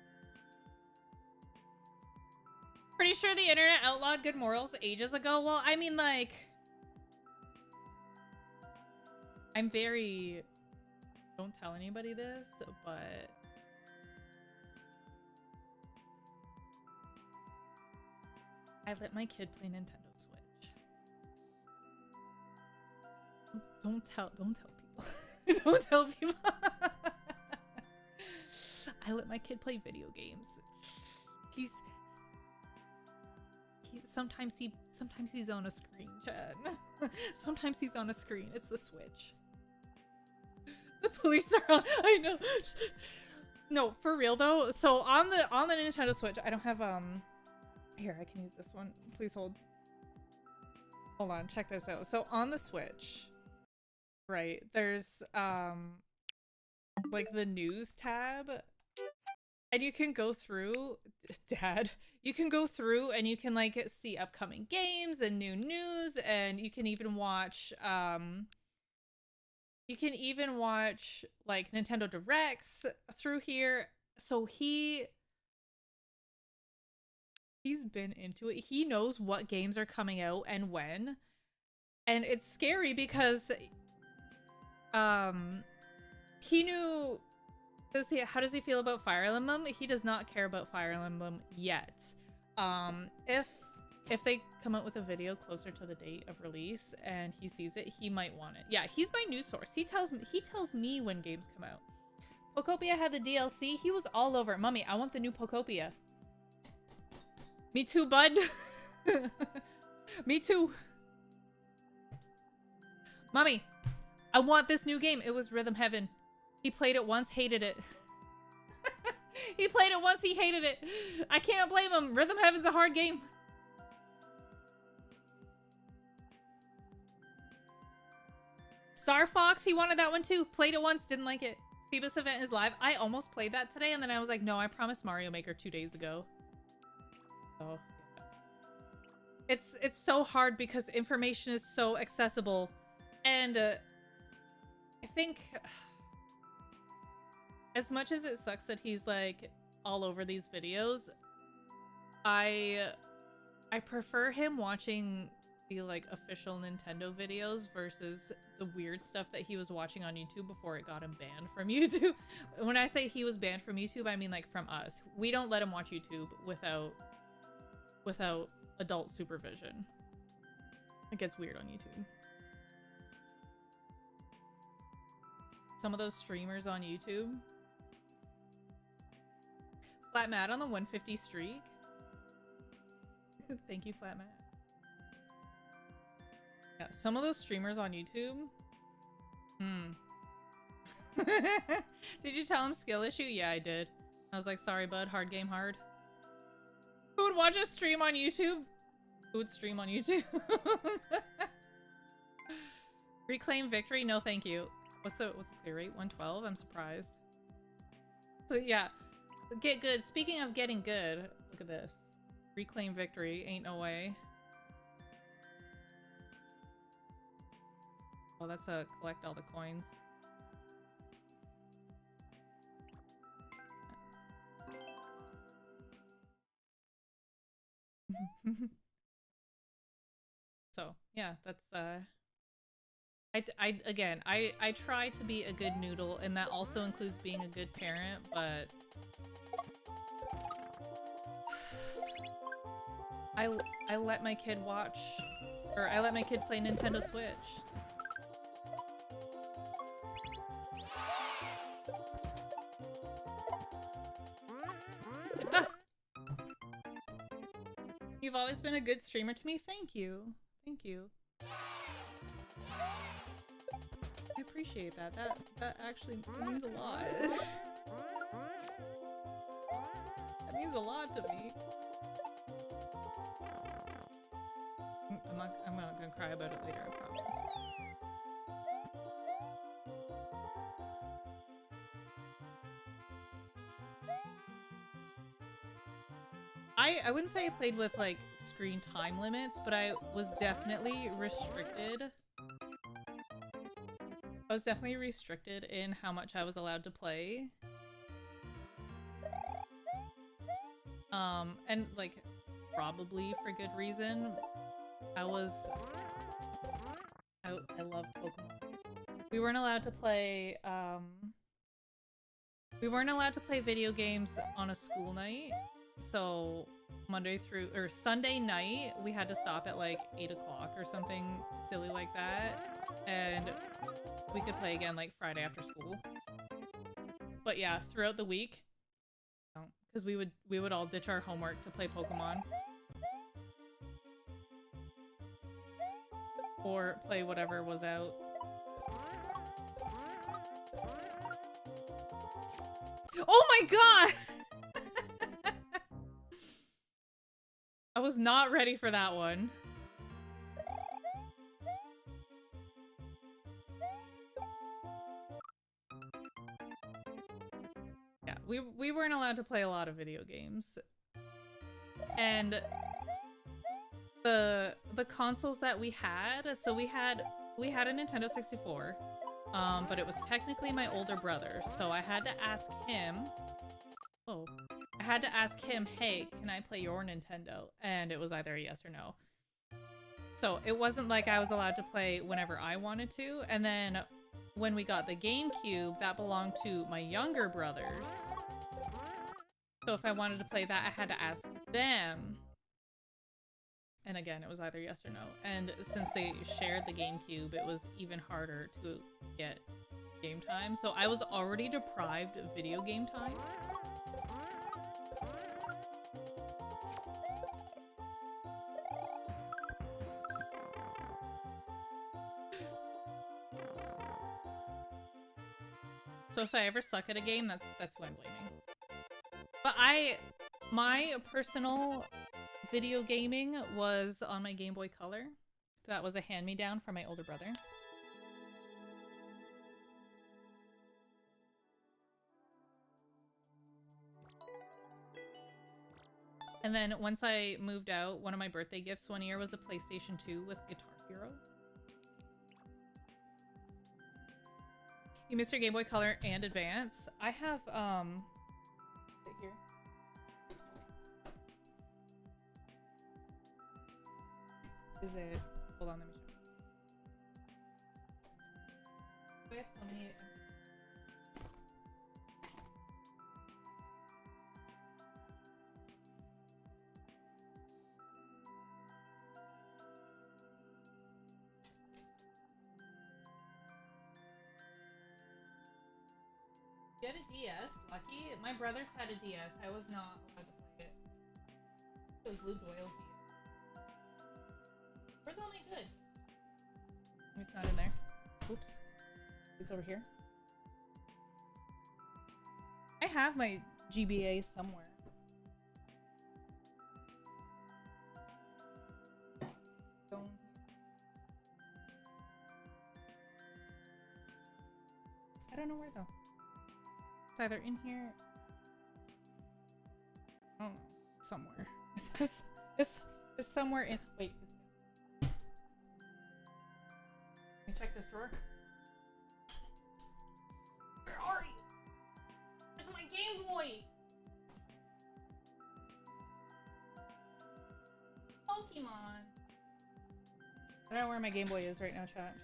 Pretty sure the internet outlawed good morals ages ago. Well, I mean, like, I'm very... Don't tell anybody this, but... I let my kid play Nintendo Switch. Don't tell people. Don't tell people. I let my kid play video games. Sometimes he's on a screen, Chad. Sometimes he's on a screen. It's the Switch. The police are on. I know. No, for real though. So on the Nintendo Switch, I don't have Here, I can use this one. Please hold. Hold on, check this out. So on the Switch, right, there's like the news tab. And you can go through, Dad, you can go through and you can like see upcoming games and new news, and you can even watch like Nintendo Directs through here. So he's been into it. He knows what games are coming out and when. And it's scary because he knew. How does he feel about Fire Emblem? He does not care about Fire Emblem yet. If they come out with a video closer to the date of release and he sees it, he might want it. Yeah, he's my news source. He tells me when games come out. Pokopia had the DLC. He was all over it. Mommy, I want the new Pokopia. Me too, bud. Me too. Mommy, I want this new game. It was Rhythm Heaven. He played it once, hated it. He played it once, he hated it. I can't blame him. Rhythm Heaven's a hard game. Star Fox, he wanted that one too. Played it once, didn't like it. Phoebus Event is live. I almost played that today, and then I was like, no, I promised Mario Maker 2 days ago. So, yeah. It's so hard because information is so accessible. And I think... as much as it sucks that he's like all over these videos, I prefer him watching the like official Nintendo videos versus the weird stuff that he was watching on YouTube before it got him banned from YouTube. When I say he was banned from YouTube, I mean like from us. We don't let him watch YouTube without adult supervision. It gets weird on YouTube. Some of those streamers on YouTube. Flat Matt on the 150 streak. Thank you, Flat Matt. Yeah, some of those streamers on YouTube. Did you tell him skill issue? Yeah, I did. I was like, sorry, bud. Hard game, hard. Who would watch a stream on YouTube? Who would stream on YouTube? Reclaim victory? No, thank you. What's the clear rate? 112? I'm surprised. So yeah. Get good. Speaking of getting good, look at this. Reclaim victory. Ain't no way. Oh, that's a collect all the coins. So yeah, that's I try to be a good noodle, and that also includes being a good parent, but I let my kid watch, or I let my kid play Nintendo Switch. You've always been a good streamer to me. Thank you. Thank you. I appreciate that. That actually means a lot. That means a lot to me. I'm not gonna cry about it later, I promise. I wouldn't say I played with like screen time limits, but I was definitely restricted. I was definitely restricted in how much I was allowed to play. And like probably for good reason. I loved Pokemon. We weren't allowed to play video games on a school night. So Monday through or Sunday night, we had to stop at like 8 o'clock or something silly like that, and we could play again like Friday after school. But yeah, throughout the week, because we would all ditch our homework to play Pokemon or play whatever was out. Oh my god! I was not ready for that one. Yeah, we weren't allowed to play a lot of video games. And the consoles that we had, so we had a Nintendo 64. But it was technically my older brother, so I had to ask him. Oh. I had to ask him, hey, can I play your Nintendo? And it was either a yes or no. So it wasn't like I was allowed to play whenever I wanted to. And then when we got the GameCube, that belonged to my younger brothers. So if I wanted to play that, I had to ask them. And again, it was either yes or no. And since they shared the GameCube, it was even harder to get game time. So I was already deprived of video game time. So if I ever suck at a game, that's who I'm blaming. But my personal video gaming was on my Game Boy Color. That was a hand-me-down from my older brother. And then once I moved out, one of my birthday gifts one year was a PlayStation 2 with Guitar Hero. You missed your Game Boy Color and Advance. I have, sit here. Is it? Hold on, let me check. We have so many. You had a DS, lucky. My brothers had a DS. I was not allowed to play it. It was Blue Doyle's DS. Where's all my goods? It's not in there. Oops. It's over here. I have my GBA somewhere. Don't. I don't know where though. It's either in here. Oh, somewhere. It's somewhere in. Wait. Let me check this drawer. Where are you? Where's my Game Boy? Pokemon. I don't know where my Game Boy is right now, chat.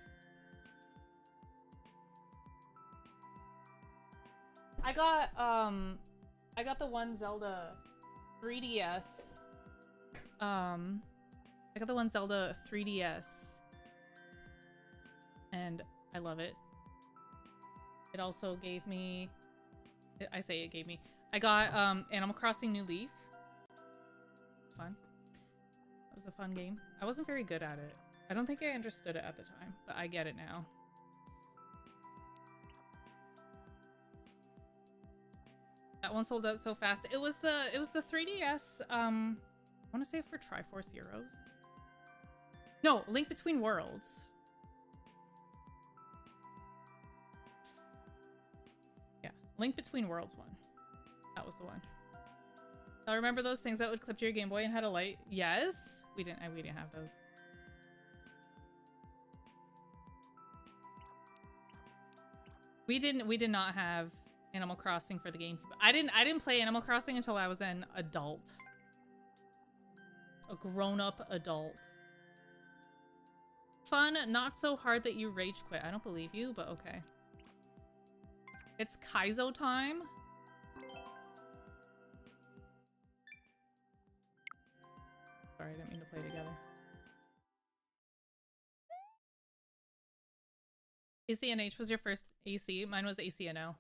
I got the one Zelda 3DS. I got the one Zelda 3DS. And I love it. It also gave me, I say it gave me, I got Animal Crossing New Leaf. Fun. That was a fun game. I wasn't very good at it. I don't think I understood it at the time, but I get it now. That one sold out so fast. It was the 3DS. I want to say for Triforce Heroes. No, Link Between Worlds. Yeah, Link Between Worlds one. That was the one. I remember those things that would clip to your Game Boy and had a light. Yes, we didn't have those. We did not have Animal Crossing for the GameCube. I didn't play Animal Crossing until I was an adult. A grown-up adult. Fun, not so hard that you rage quit. I don't believe you, but okay. It's Kaizo time. Sorry, I didn't mean to play together. ACNH was your first AC. Mine was ACNL.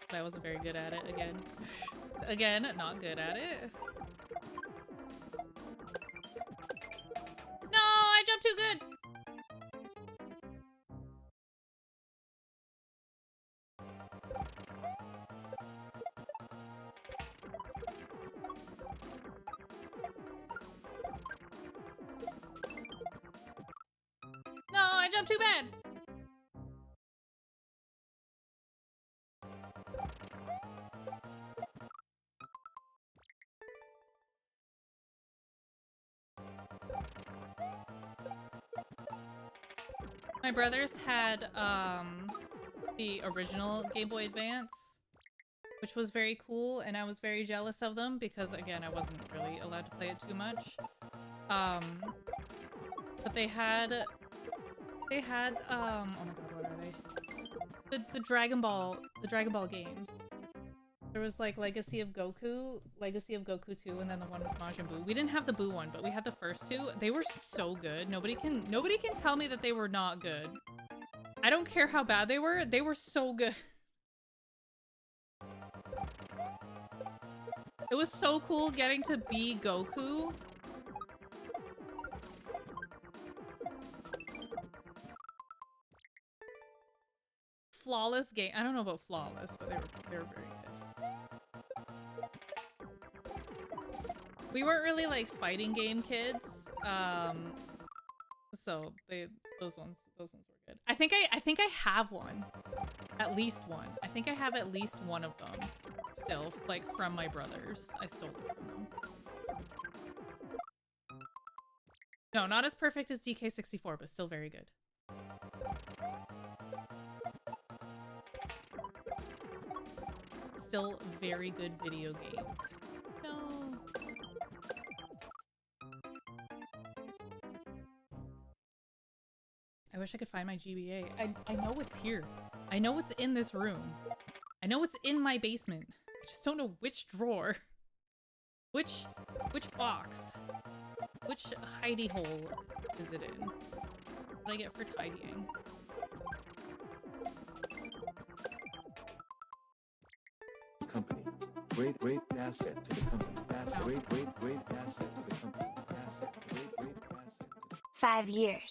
But I wasn't very good at it again. Again, not good at it. No, I jumped too good. No, I jumped too bad. My brothers had the original Game Boy Advance, which was very cool, and I was very jealous of them because, again, I wasn't really allowed to play it too much. But they had oh my god, what are they? The Dragon Ball games. There was like Legacy of Goku 2, and then the one with Majin Buu. We didn't have the Buu one, but we had the first two. They were so good. Nobody can tell me that they were not good. I don't care how bad they were so good. It was so cool getting to be Goku. Flawless game. I don't know about flawless, but they were very good. We weren't really like fighting game kids, so those ones were good. I think I have one, at least one. I think I have at least one of them still, like from my brothers. I stole it from them. No, not as perfect as DK64, but still very good. Still very good video games. No. I wish I could find my GBA. I know it's here. I know it's in this room. I know it's in my basement. I just don't know which drawer. Which box. Which hidey hole is it in? What do I get for tidying? Company. Great asset to the company. Great asset to the company. Great asset. 5 years.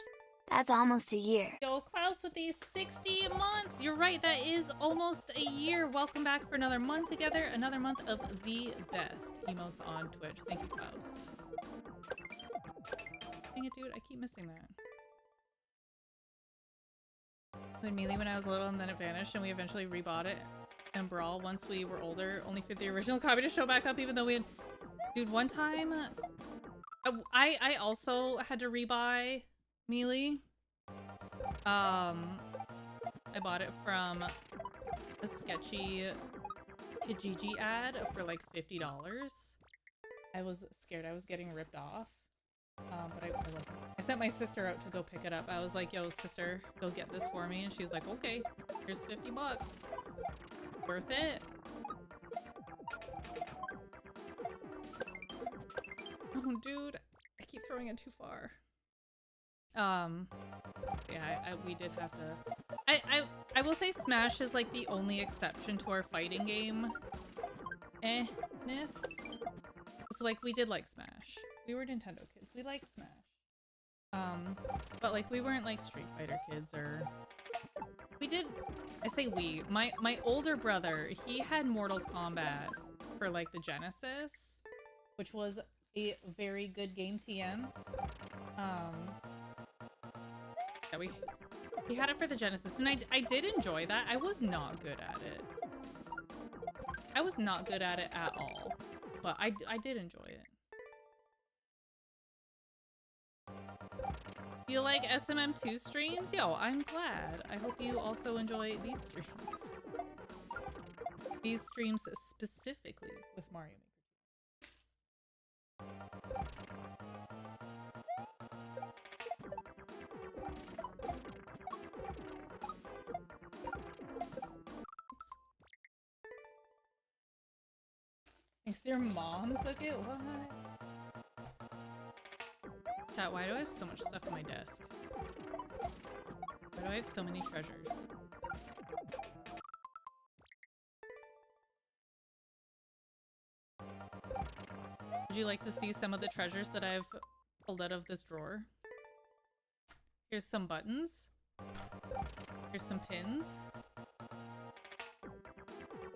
That's almost a year. Yo, Klaus with these 60 months. You're right, that is almost a year. Welcome back for another month together. Another month of the best emotes on Twitch. Thank you, Klaus. Dang it, dude. I keep missing that. Played Melee when I was little and then it vanished and we eventually rebought it and Brawl once we were older, only for the original copy to show back up even though we had... Dude, one time... I also had to rebuy Melee. I bought it from a sketchy Kijiji ad for like $50. I was scared I was getting ripped off. But I wasn't. I sent my sister out to go pick it up. I was like, yo, sister, go get this for me. And she was like, okay, here's 50 bucks. Worth it. Oh, dude, I keep throwing it too far. Yeah, we did have to. I will say Smash is like the only exception to our fighting game ness. So like we did like Smash. We were Nintendo kids. We like Smash. But like we weren't like Street Fighter kids or we did. I say we. My older brother, he had Mortal Kombat for like the Genesis, which was a very good game. TM. Yeah, he had it for the Genesis, and I did enjoy that. I was not good at it. I was not good at it at all, but I did enjoy it. You like SMM2 streams? Yo, I'm glad. I hope you also enjoy these streams. These streams specifically with Mario Maker. Thanks, your mom took it? What? Chat, why do I have so much stuff on my desk? Why do I have so many treasures? Would you like to see some of the treasures that I've pulled out of this drawer? Here's some buttons. Here's some pins.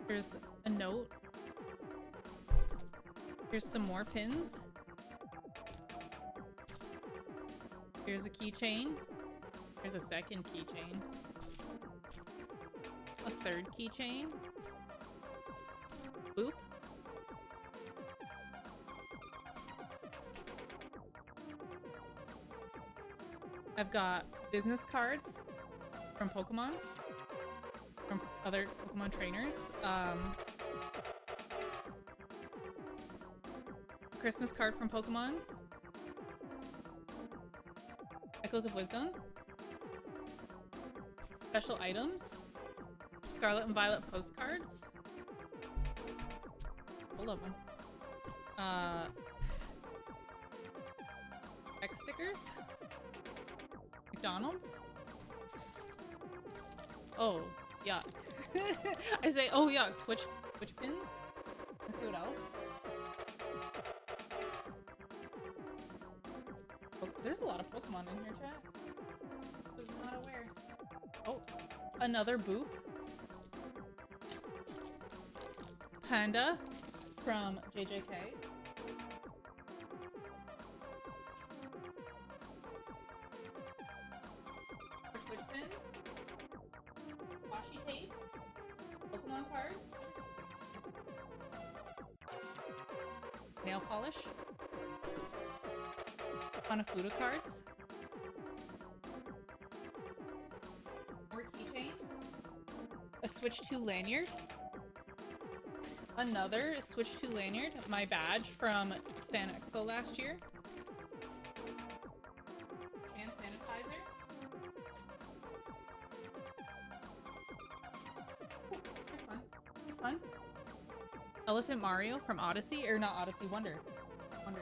Here's a note. Here's some more pins. Here's a keychain. Here's a second keychain. A third keychain. Boop. I've got business cards from Pokemon. From other Pokemon trainers. Christmas card from Pokemon. Echoes of Wisdom. Special items. Scarlet and Violet postcards. Full of them. X stickers. McDonald's. Oh, yuck. I say, oh yuck. Twitch pins. Let's see what else. Oh, there's a lot of Pokemon in here, chat. I was not aware. Oh, another Boop. Panda from JJK. Twitch pins. Washi tape. Pokemon cards. Nail polish. Hanafuda cards. More keychains. A Switch 2 lanyard. Another Switch 2 lanyard. My badge from Fan Expo last year. Hand sanitizer. Ooh, here's fun. Here's fun. Elephant Mario from Odyssey, or not Odyssey, Wonder. Wonder.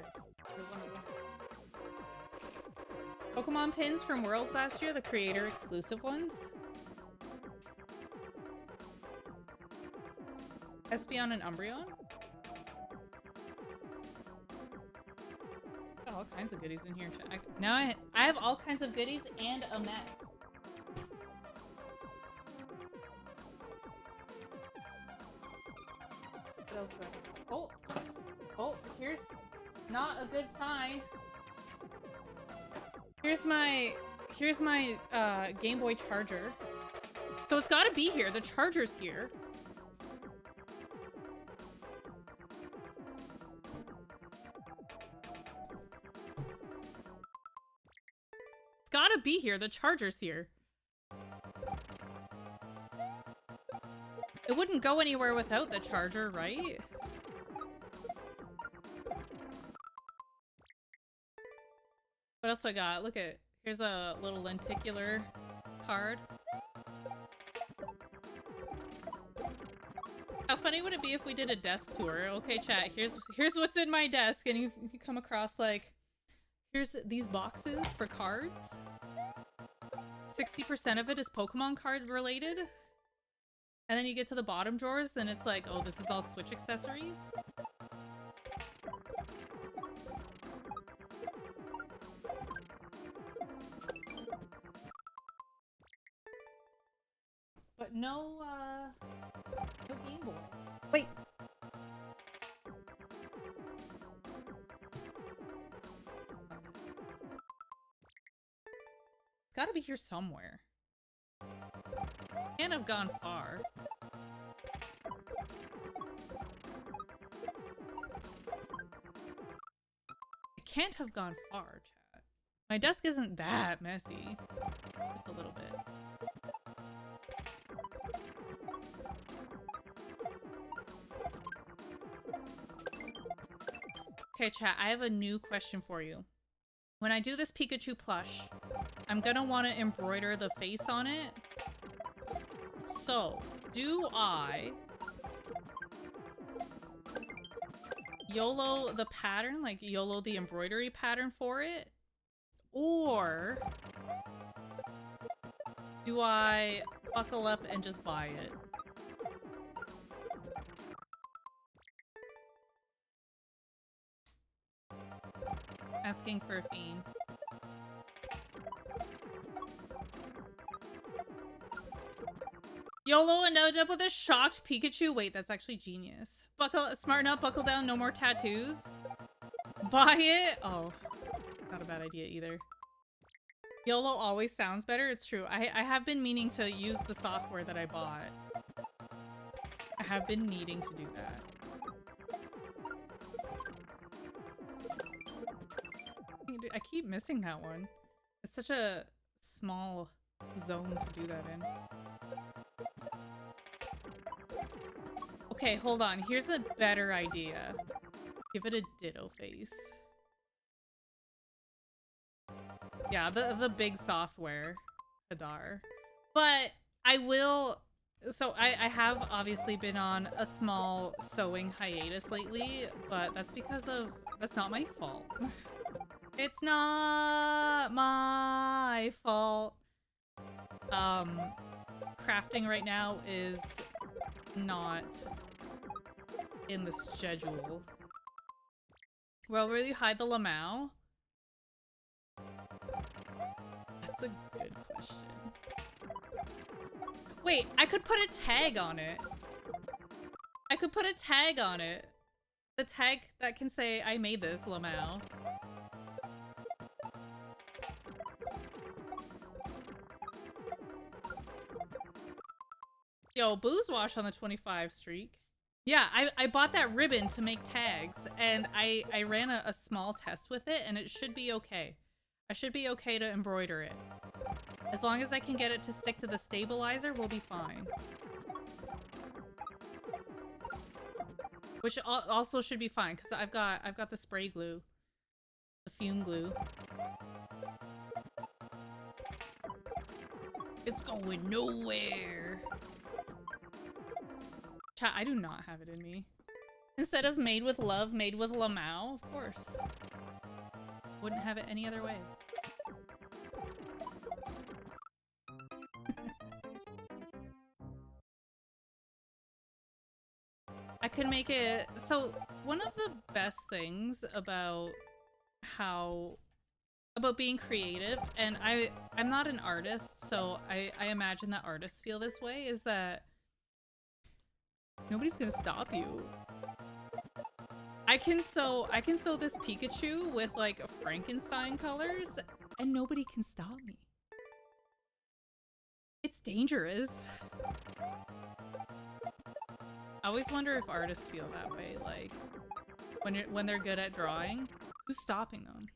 Pokemon pins from Worlds last year, the creator exclusive ones. Espeon and Umbreon. Got all kinds of goodies in here. Now I have all kinds of goodies and a mess. What else do I have? Oh, here's not a good sign. Here's my Game Boy charger. So it's gotta be here. The charger's here. gotta be here. The charger's here. It wouldn't go anywhere without the charger, right? What else do I got? Look at, here's a little lenticular card. How funny would it be if we did a desk tour? Okay, chat, here's what's in my desk, and you come across like, here's these boxes for cards. 60% of it is Pokemon card related. And then you get to the bottom drawers and it's like, oh, this is all Switch accessories. But no Game Boy. Wait. It's gotta be here somewhere. Can't have gone far. It can't have gone far, chat. My desk isn't that messy. Just a little bit. Okay, chat, I have a new question for you. When I do this Pikachu plush, I'm gonna want to embroider the face on it. So, do I YOLO the pattern, like YOLO the embroidery pattern for it? Or do I buckle up and just buy it? Asking for a fiend. YOLO and end up with a shocked Pikachu. Wait, that's actually genius. Smarten up, buckle down, no more tattoos. Buy it. Oh, not a bad idea either. YOLO always sounds better. It's true. I have been meaning to use the software that I bought. I have been needing to do that. I keep missing that one. It's such a small zone to do that in. Okay, hold on. Here's a better idea. Give it a ditto face. Yeah, the big software. Hadar. But I will... So I have obviously been on a small sewing hiatus lately, but that's because of... That's not my fault. It's not my fault. Crafting right now is not in the schedule. Well, will you hide the Lamau? That's a good question. Wait, I could put a tag on it. I could put a tag on it. The tag that can say, I made this, Lamau. Yo, Booze Wash on the 25 streak. Yeah, I bought that ribbon to make tags, and I ran a small test with it, and it should be okay. I should be okay to embroider it. As long as I can get it to stick to the stabilizer, we'll be fine. Which also should be fine, because I've got the spray glue. The fume glue. It's going nowhere. Chat, I do not have it in me. Instead of made with love, made with Lamau, of course. Wouldn't have it any other way. I could make it... So, one of the best things about about being creative, and I'm not an artist, so I imagine that artists feel this way, is that nobody's gonna stop you. I can sew this Pikachu with like Frankenstein colors, and nobody can stop me. It's dangerous. I always wonder if artists feel that way, like when they're good at drawing, who's stopping them?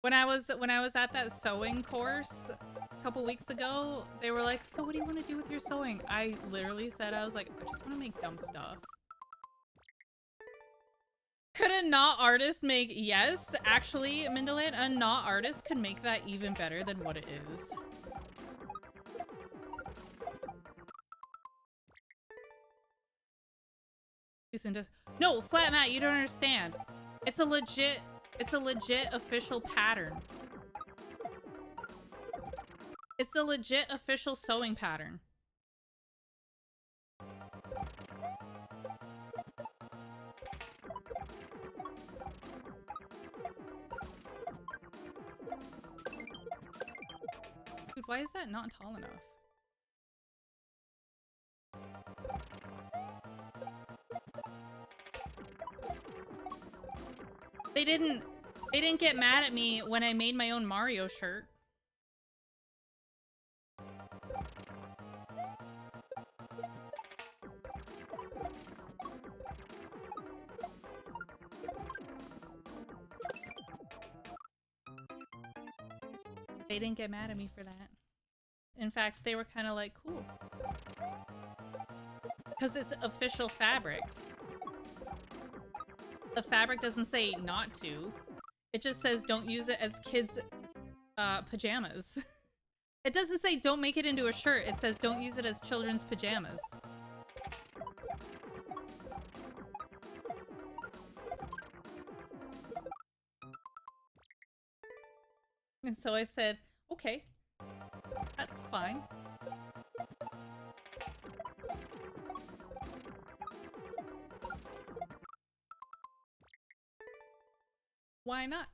When I was at that sewing course a couple weeks ago, they were like, "So what do you want to do with your sewing?" I literally said, I was like, "I just want to make dumb stuff." Could a not artist make? Yes, actually, Mindaland, a not artist could make that even better than what it is. Listen, just no, Flat Matt, you don't understand. It's a legit official pattern. It's a legit official sewing pattern. Dude, why is that not tall enough? They didn't get mad at me when I made my own Mario shirt. They didn't get mad at me for that. In fact, they were kind of like, cool. Because it's official fabric. The fabric doesn't say not to. It just says don't use it as kids' pajamas. It doesn't say don't make it into a shirt. It says don't use it as children's pajamas. And so I said, okay, that's fine. Why not?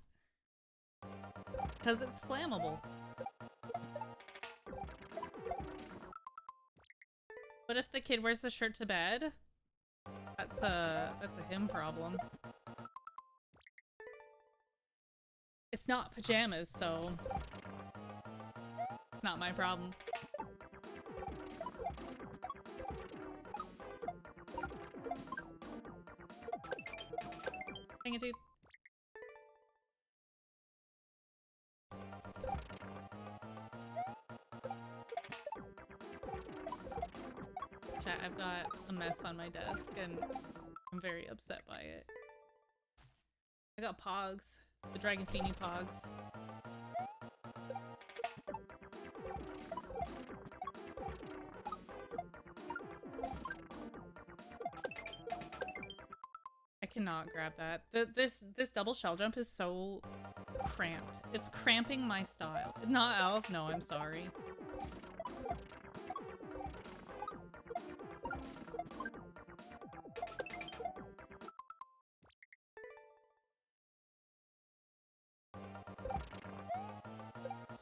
Because it's flammable. What if the kid wears the shirt to bed? That's a him problem. It's not pajamas, so it's not my problem. Dang it, dude. Chat, I've got a mess on my desk and I'm very upset by it. I got Pogs. The Dragon Feeny Pogs. I cannot grab that. This double shell jump is so cramped. It's cramping my style. Not Elf, no, I'm sorry.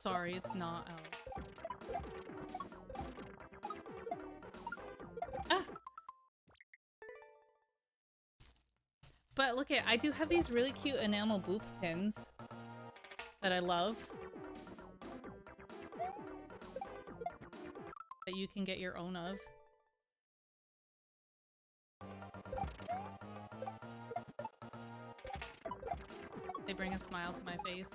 Sorry, it's not Elf. Ah! But look at, I do have these really cute enamel boop pins that I love. That you can get your own of. They bring a smile to my face.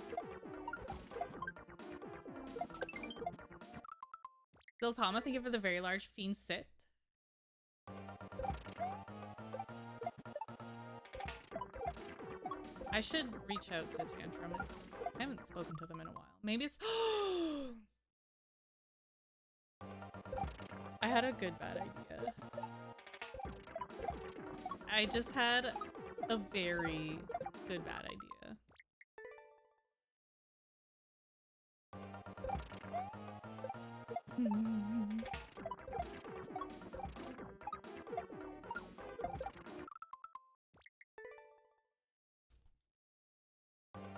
Diltama, thank you for the very large fiend sit. I should reach out to Tantrum. I haven't spoken to them in a while. Maybe it's... I had a good bad idea. I just had a very good bad idea.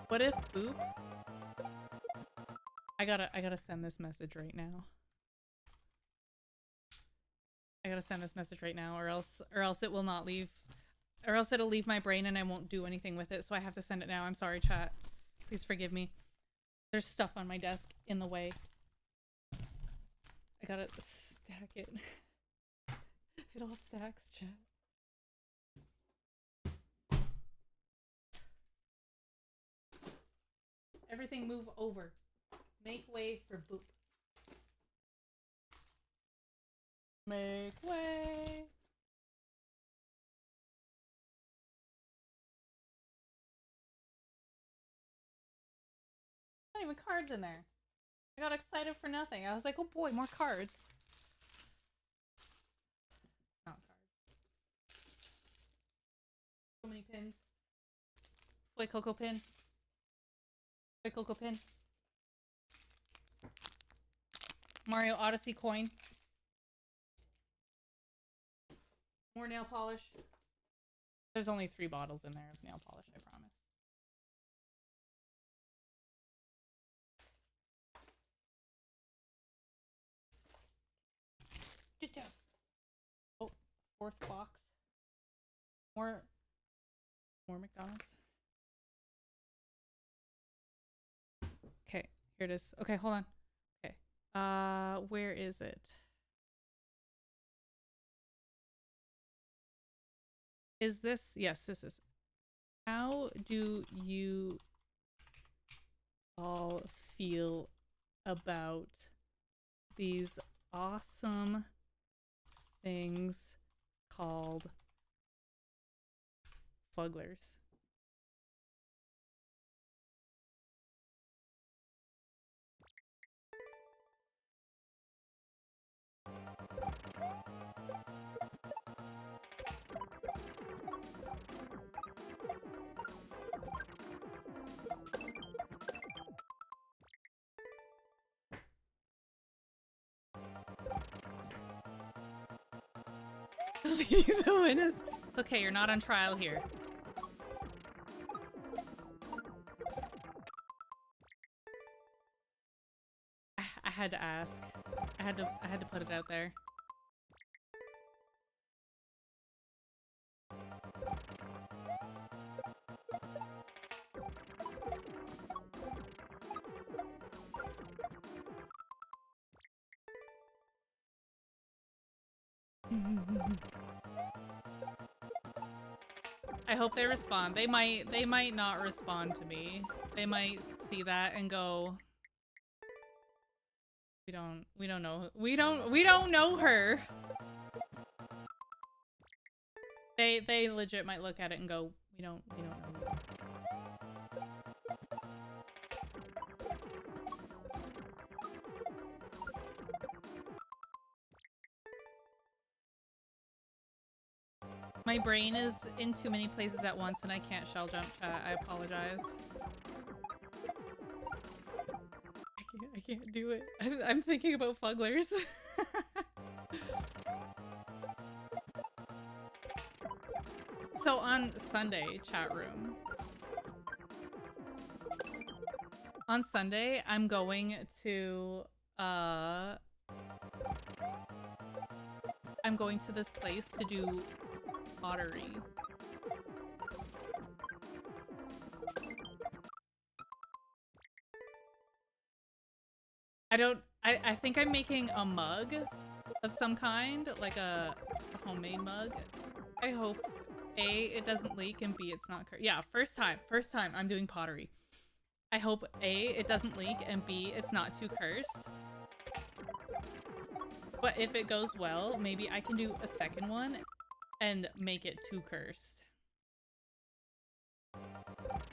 What if Boop? I gotta send this message right now. I gotta send this message right now, or else it will not leave, or else it'll leave my brain and I won't do anything with it. So I have to send it now. I'm sorry, chat. Please forgive me. There's stuff on my desk in the way. I gotta stack it. It all stacks, chat. Everything move over. Make way for Boop. Make way. Not even cards in there. I got excited for nothing. I was like, oh boy, more cards. Not cards. So many pins. Soy cocoa pin. Soy cocoa pin. Mario Odyssey coin. More nail polish. There's only 3 bottles in there of nail polish, I promise. Get down. Oh, 4th box. More McDonald's. Okay, here it is. Okay, hold on. Okay. Where is it? Is this? Yes, this is. How do you all feel about these awesome things called fugglers? Leave the witness. It's okay, you're not on trial here. I had to ask. I had to put it out there. I hope they respond. They might not respond to me. They might see that and go, we don't know her. They legit might look at it and go, we don't know you. My brain is in too many places at once and I can't shell jump chat. I apologize. I can't do it. I'm thinking about fugglers. So on Sunday, chat room. On Sunday, I'm going to this place to do pottery. I think I'm making a mug of some kind, like a homemade mug. I hope A, it doesn't leak, and B, it's not yeah, first time I'm doing pottery. I hope A, it doesn't leak, and B, it's not too cursed. But if it goes well, maybe I can do a second one and make it too cursed.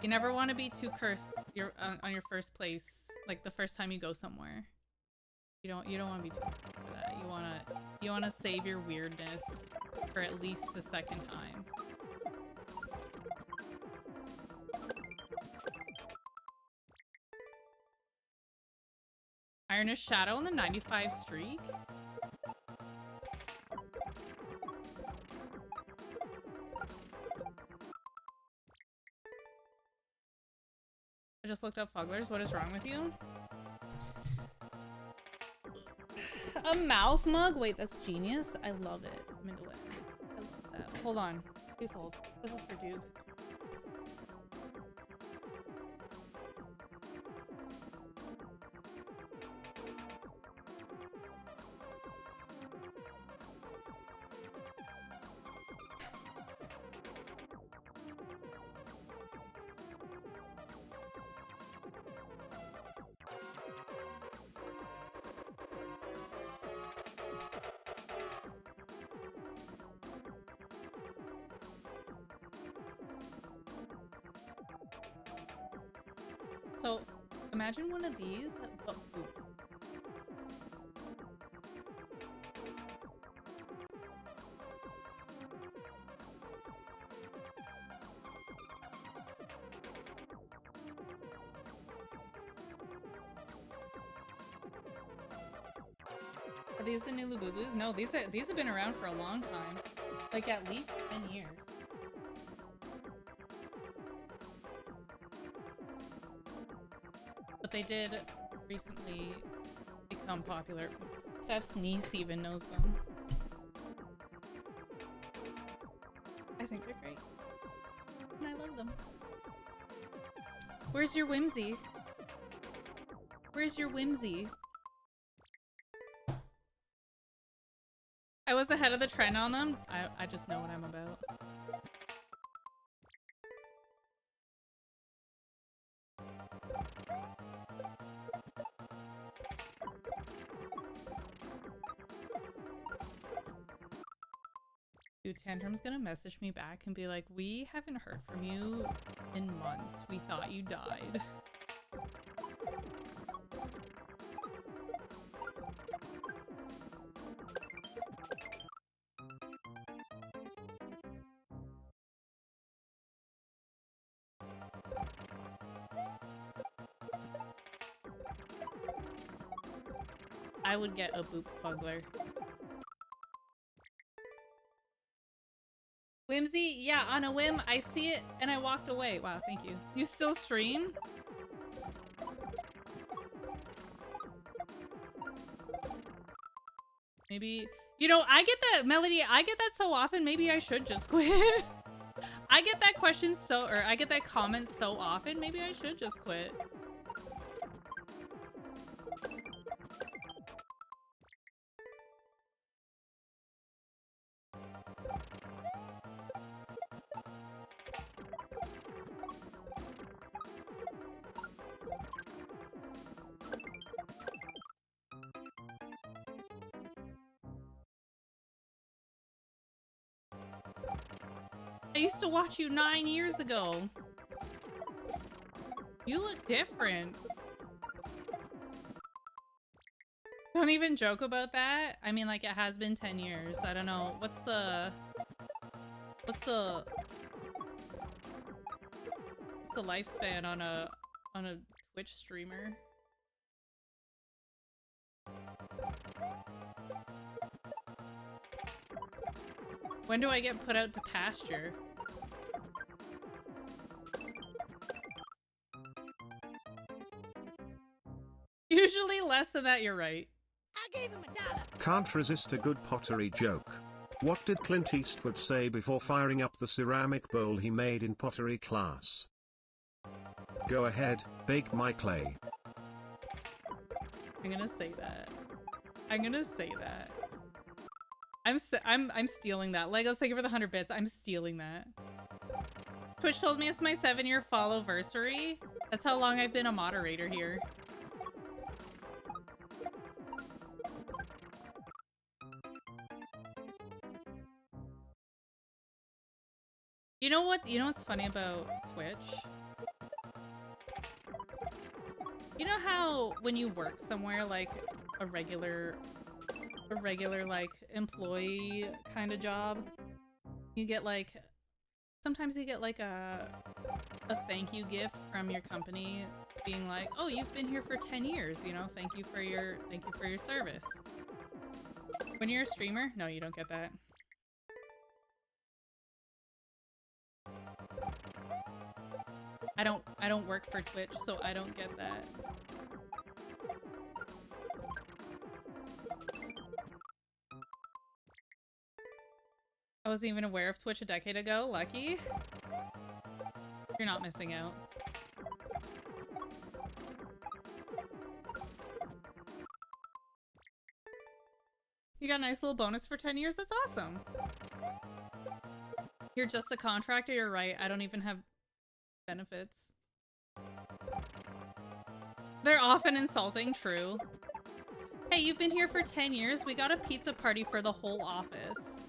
You never want to be too cursed on your first place, like the first time you go somewhere. You don't want to be too cursed for that. You wanna save your weirdness for at least the second time. Ironist Shadow on the 95 streak? I just looked up fugglers. What is wrong with you? A mouth mug? Wait, that's genius. I love it. I'm into it. I love that. Hold on. Please hold. This is for Duke. So, imagine one of these, but poop. Are these the new Lububus? No, these have been around for a long time. Like at least 10 years. But they did recently become popular. Fef's niece even knows them. I think they're great. And I love them. Where's your whimsy? Where's your whimsy? I was ahead of the trend on them. I just know what I'm about. Dude, Tantrum's gonna message me back and be like, we haven't heard from you in months. We thought you died. I would get a boop fuggler. Whimsy? Yeah, on a whim, I see it and I walked away. Wow, thank you. You still stream? Maybe, you know, I get that, Melody, I get that so often, maybe I should just quit. I get that question so, or I get that comment so often, maybe I should just quit. I used to watch you 9 years ago. You look different. Don't even joke about that. I mean, like, it has been 10 years. I don't know. What's the lifespan on a Twitch streamer? When do I get put out to pasture? Usually less than that, you're right. I gave him $1. Can't resist a good pottery joke. What did Clint Eastwood say before firing up the ceramic bowl he made in pottery class? Go ahead, bake my clay. I'm gonna say that. I'm gonna say that. I'm stealing that. Legos, thank you for the 100 bits. I'm stealing that. Twitch told me it's my 7-year follow-versary. That's how long I've been a moderator here. You know what? You know what's funny about Twitch? You know how when you work somewhere like a regular like employee kind of job, you get like, sometimes you get like a thank you gift from your company being like, oh, you've been here for 10 years, you know, thank you for your service. When you're a streamer, no, you don't get that. I don't work for Twitch, so I don't get that. I wasn't even aware of Twitch a decade ago. Lucky. You're not missing out. You got a nice little bonus for 10 years? That's awesome. You're just a contractor, you're right. I don't even have benefits. They're often insulting, true. Hey, you've been here for 10 years. We got a pizza party for the whole office.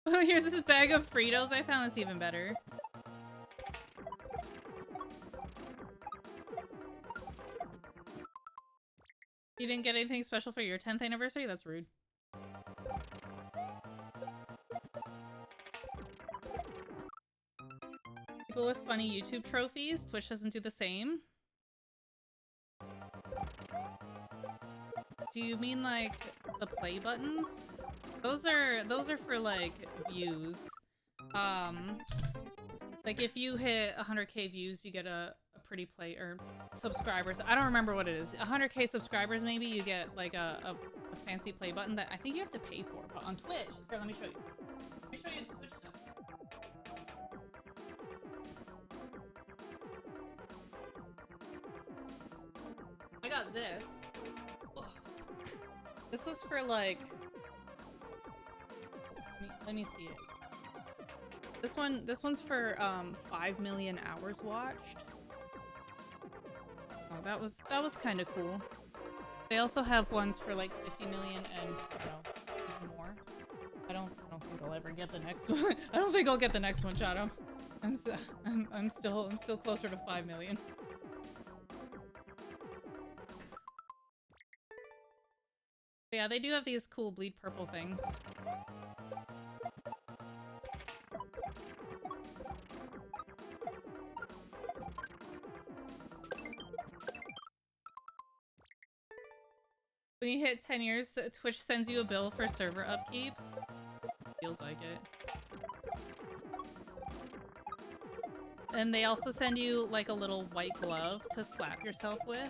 Oh, here's this bag of Fritos I found. That's even better. You didn't get anything special for your 10th anniversary? That's rude. People with funny YouTube trophies. Twitch doesn't do the same. Do you mean like the play buttons? Those are for like views. Like if you hit 100k views, you get a pretty play or subscribers. I don't remember what it is. 100k subscribers, maybe you get like a fancy play button that I think you have to pay for. But on Twitch, here, let me show you. Let me show you the Twitch stuff. I got this. Ugh. This was for like. Let me see it. This one's for 5 million hours watched. Oh, that was kind of cool. They also have ones for like 50 million and even more. I don't think I'll ever get the next one. I don't think I'll get the next one, Shadow. I'm still closer to 5 million. But yeah, they do have these cool bleed purple things. When you hit 10 years, Twitch sends you a bill for server upkeep. Feels like it. And they also send you like a little white glove to slap yourself with.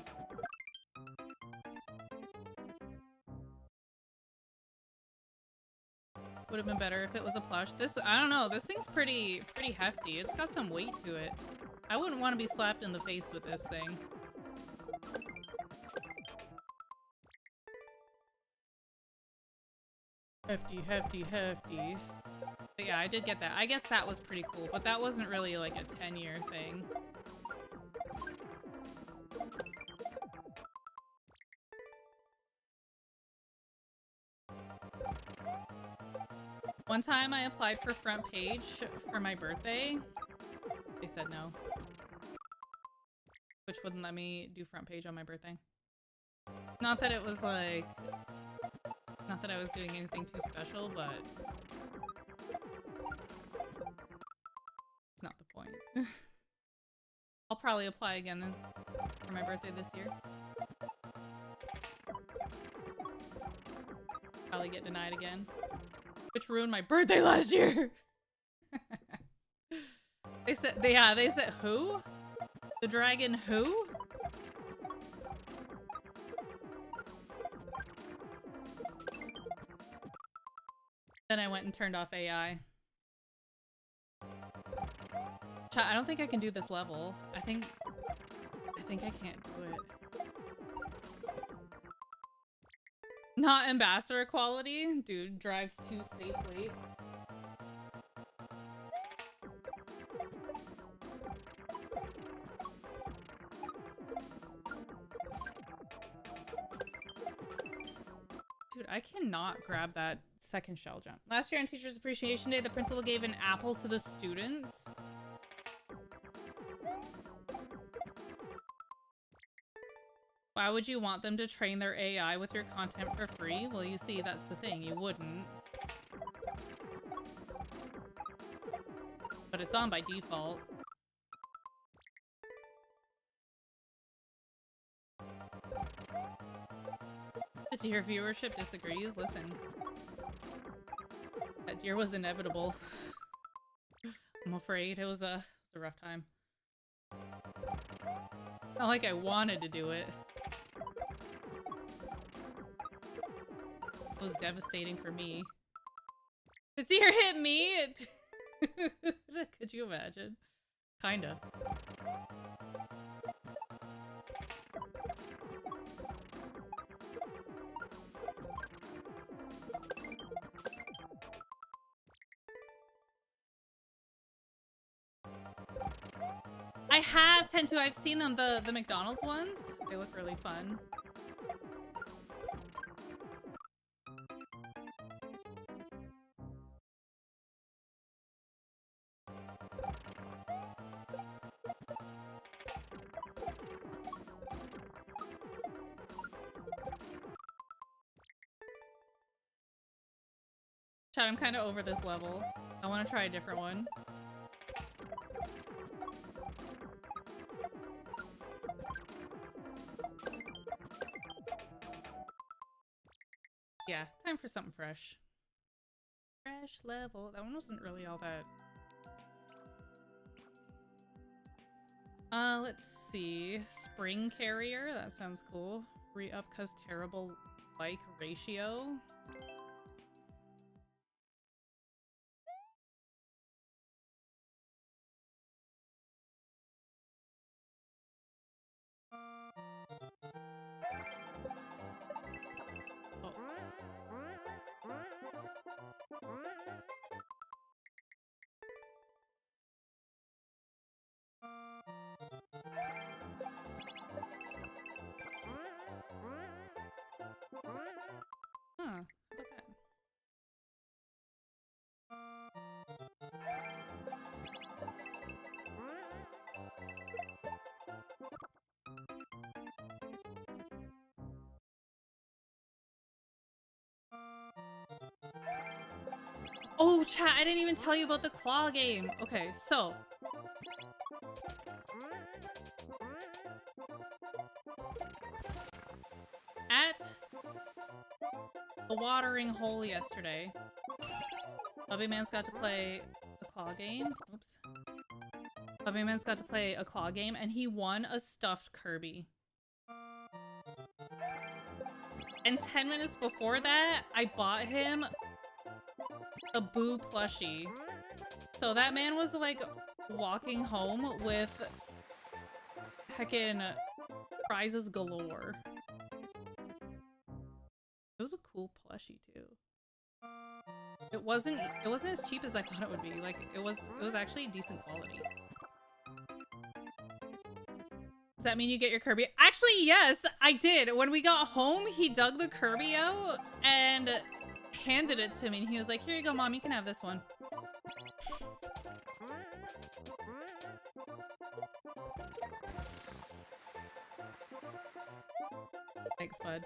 Would have been better if it was a plush. This, I don't know, this thing's pretty hefty. It's got some weight to it. I wouldn't want to be slapped in the face with this thing. Hefty, hefty, hefty. But yeah, I did get that. I guess that was pretty cool, but that wasn't really like a 10-year thing. One time I applied for front page for my birthday. They said no. Which wouldn't let me do front page on my birthday. Not that it was like... Not that I was doing anything too special, but... It's not the point. I'll probably apply again then for my birthday this year. Probably get denied again. Which ruined my birthday last year! They said who? The dragon who? Then I went and turned off AI. Chat, I don't think I can do this level. I think I can't do it. Not ambassador quality? Dude, drives too safely. Dude, I cannot grab that second shell jump. Last year on Teachers Appreciation Day, the principal gave an apple to the students. Why would you want them to train their AI with your content for free? Well, you see, that's the thing. You wouldn't. But it's on by default. The deer viewership disagrees. Listen. That deer was inevitable. I'm afraid. It was a rough time. Not like I wanted to do it. It was devastating for me. The deer hit me! Could you imagine? Kinda. I have tend to. I've seen them, the McDonald's ones. They look really fun. Chat, I'm kind of over this level. I want to try a different one. Yeah, time for something fresh. Fresh level. That one wasn't really all that. Let's see. Spring Carrier. That sounds cool. Re-up cause terrible like ratio. Huh. How about that? Oh, chat, I didn't even tell you about the claw game. Okay, so. At the watering hole yesterday, Bubby Man's got to play a claw game. Oops. Bubby Man's got to play a claw game, and he won a stuffed Kirby. And 10 minutes before that, I bought him a Boo plushie. So that man was like walking home with heckin' prizes galore. It was a cool plushie too. It wasn't as cheap as I thought it would be. Like it was actually decent quality. Does that mean you get your Kirby? Actually, yes, I did. When we got home, he dug the Kirby out and handed it to me. And he was like, "Here you go, Mom. You can have this one." Thanks, bud.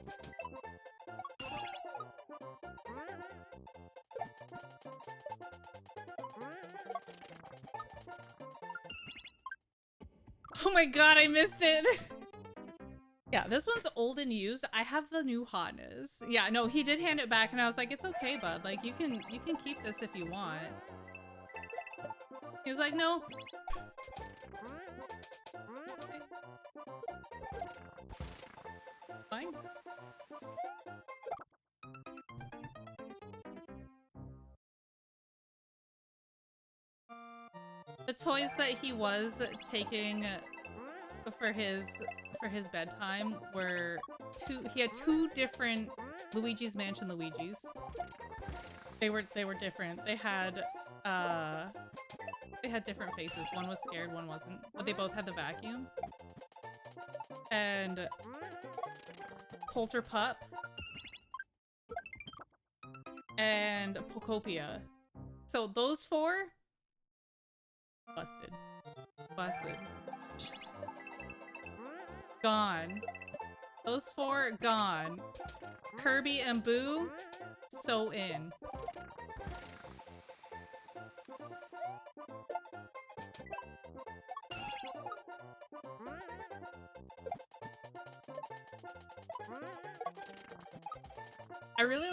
Oh my god, I missed it. Yeah, this one's old and used. I have the new hotness. Yeah, no, he did hand it back and I was like, "It's okay, bud. Like you can keep this if you want." He was like, "No." Fine. The toys that he was taking for his bedtime were he had two different Luigi's Mansion Luigis. They were different. They had different faces. One was scared, one wasn't. But they both had the vacuum. And Polter Pup and Pocopia. So those four busted. Gone. Those four gone. Kirby and Boo so in. I really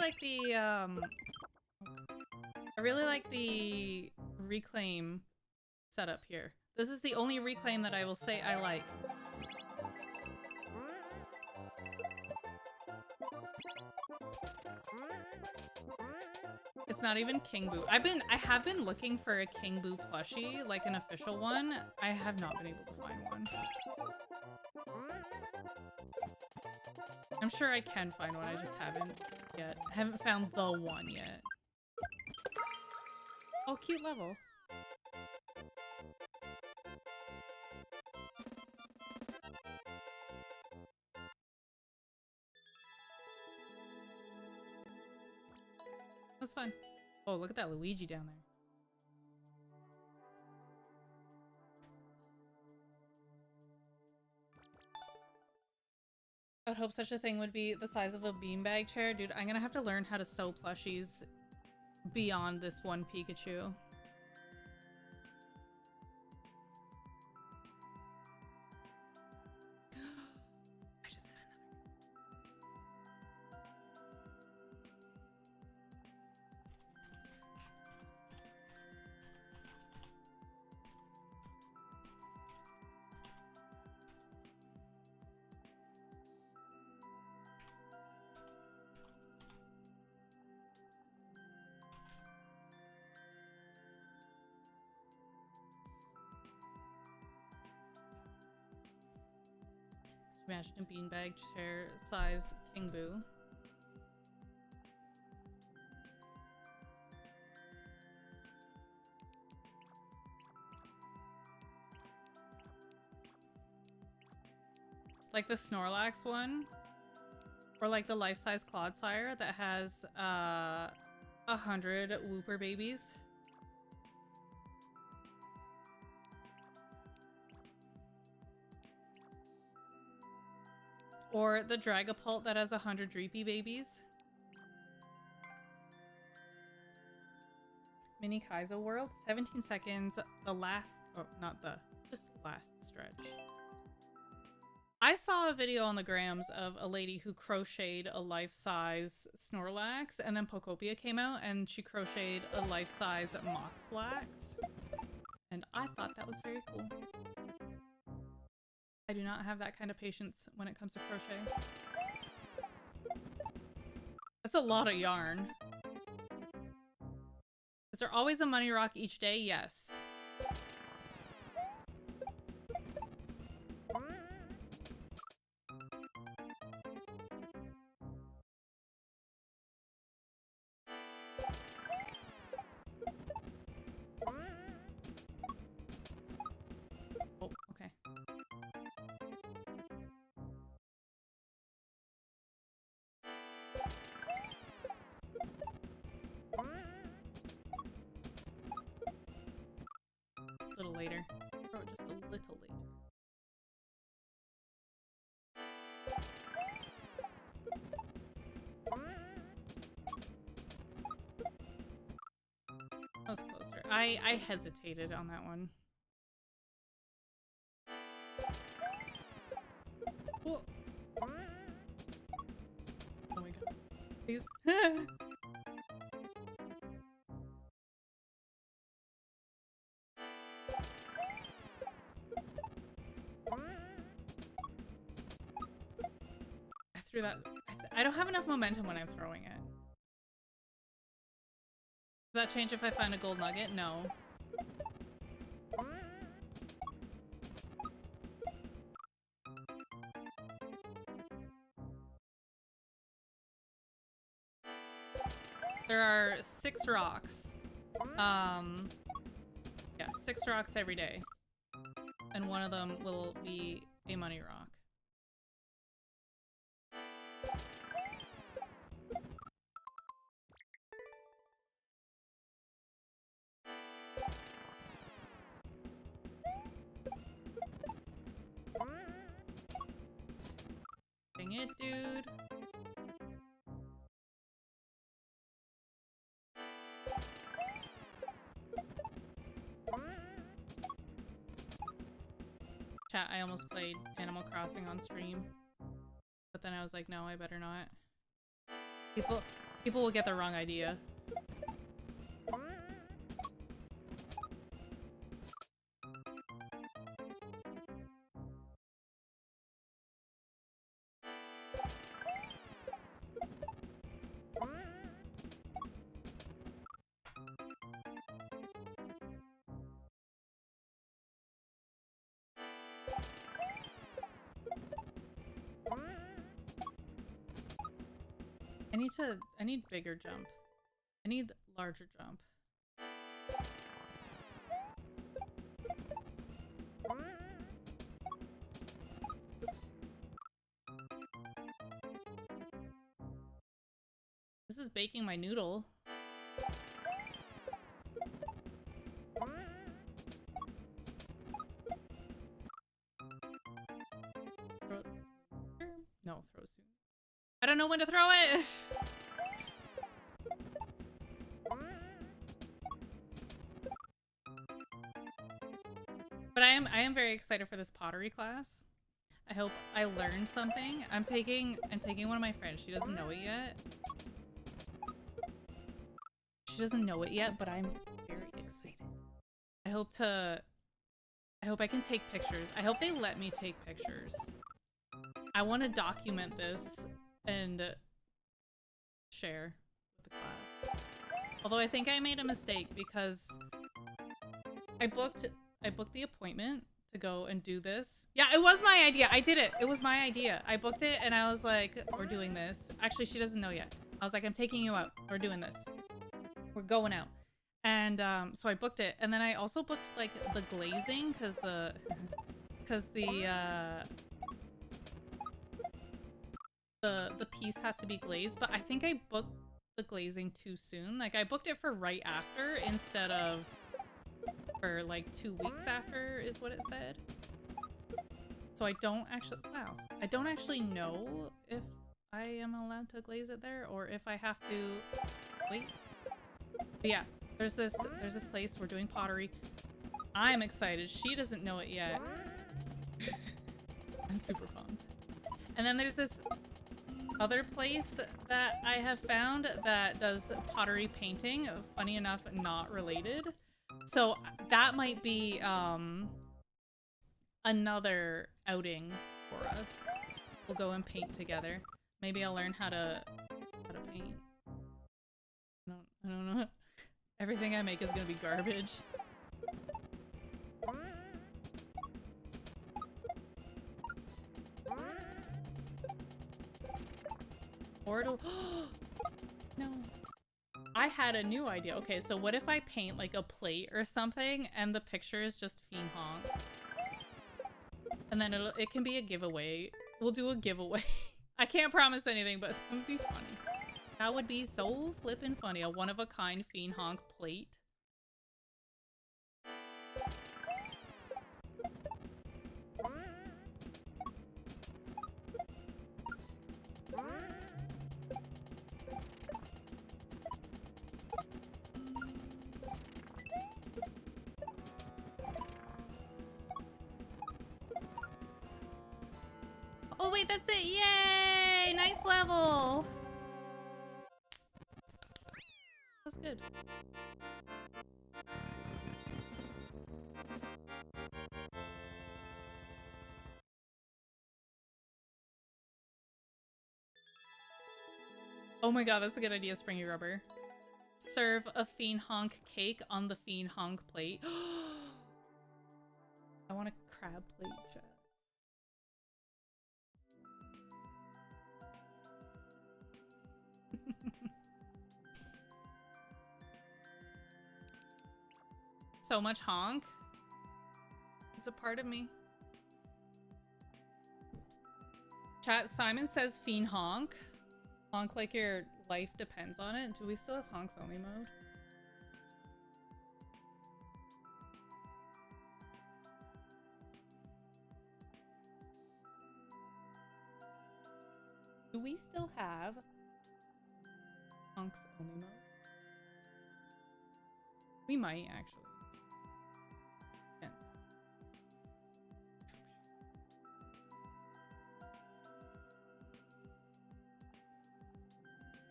like the reclaim setup here. This is the only reclaim that I will say I like. It's not even King Boo. I have been looking for a King Boo plushie, like an official one. I have not been able to find one. I'm sure I can find one, I just haven't yet. I haven't found the one yet. Oh, cute level. That was fun. Oh, look at that Luigi down there. I would hope such a thing would be the size of a beanbag chair. Dude, I'm gonna have to learn how to sew plushies beyond this one Pikachu. I just had another. Imagine a beanbag chair size King Boo. Like the Snorlax one, or like the life-size Clodsire that has 100 Wooper babies. Or the Dragapult that has 100 Dreepy babies. Mini Kaizo World, 17 seconds, the last, oh, not the, just the last stretch. I saw a video on the grams of a lady who crocheted a life-size Snorlax, and then Pokopia came out and she crocheted a life-size Moxlax. And I thought that was very cool. I do not have that kind of patience when it comes to crochet. That's a lot of yarn. Is there always a money rock each day? Yes. Oh, okay. A little later. Or just a little later. That was closer. I hesitated on that one. Whoa. Oh my god. Please. I threw that. I don't have enough momentum when I'm throwing it. Does that change if I find a gold nugget? No. There are 6 rocks. Yeah, 6 rocks every day. And one of them will be a money rock. Dang it, dude. Chat, I almost played Animal Crossing on stream. But then I was like, no, I better not. People will get the wrong idea. I need bigger jump. I need larger jump. This is baking my noodle. No, throw soon. I don't know when to throw it! But I am very excited for this pottery class. I hope I learn something. I'm taking one of my friends. She doesn't know it yet. She doesn't know it yet, but I'm very excited. I hope I can take pictures. I hope they let me take pictures. I want to document this and share with the class. Although I think I made a mistake because I booked the appointment to go and do this. Yeah, it was my idea. I did it. It was my idea. I booked it and I was like, we're doing this. Actually, she doesn't know yet. I was like, I'm taking you out. We're doing this. We're going out. And so I booked it. And then I also booked like the glazing because the piece has to be glazed, but I think I booked the glazing too soon. Like I booked it for right after instead of for like 2 weeks after is what it said. So I don't actually know if I am allowed to glaze it there or if I have to wait. But yeah, there's this place we're doing pottery. I'm excited. She doesn't know it yet. I'm super pumped. And then there's this other place that I have found that does pottery painting. Funny enough, not related. So that might be another outing for us. We'll go and paint together. Maybe I'll learn how to paint. I don't know. Everything I make is gonna be garbage. Portal. No. I had a new idea. Okay, so what if I paint like a plate or something and the picture is just Fiend Honk? And then it can be a giveaway. We'll do a giveaway. I can't promise anything, but it would be funny. That would be so flippin' funny. A one-of-a-kind Fiend Honk plate. Oh wait, that's it! Yay! Nice level! That's good. Oh my god, that's a good idea, Springy Rubber. Serve a Fiend Honk cake on the Fiend Honk plate. I want a crab plate, chat. So much honk. It's a part of me. Chat, Simon says Fiend Honk. Honk like your life depends on it. Do we still have honks only mode? Do we still have honks only mode? We might actually. Yeah.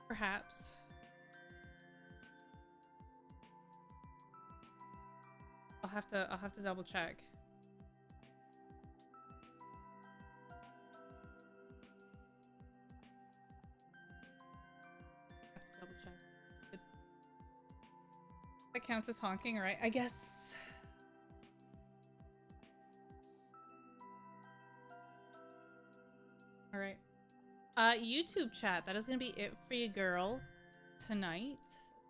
Perhaps. I'll have to double check. That counts as honking, right? I guess. All right. YouTube chat. That is going to be it for you, girl, tonight.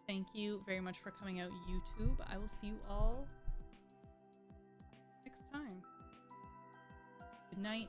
Thank you very much for coming out, YouTube. I will see you all next time. Good night.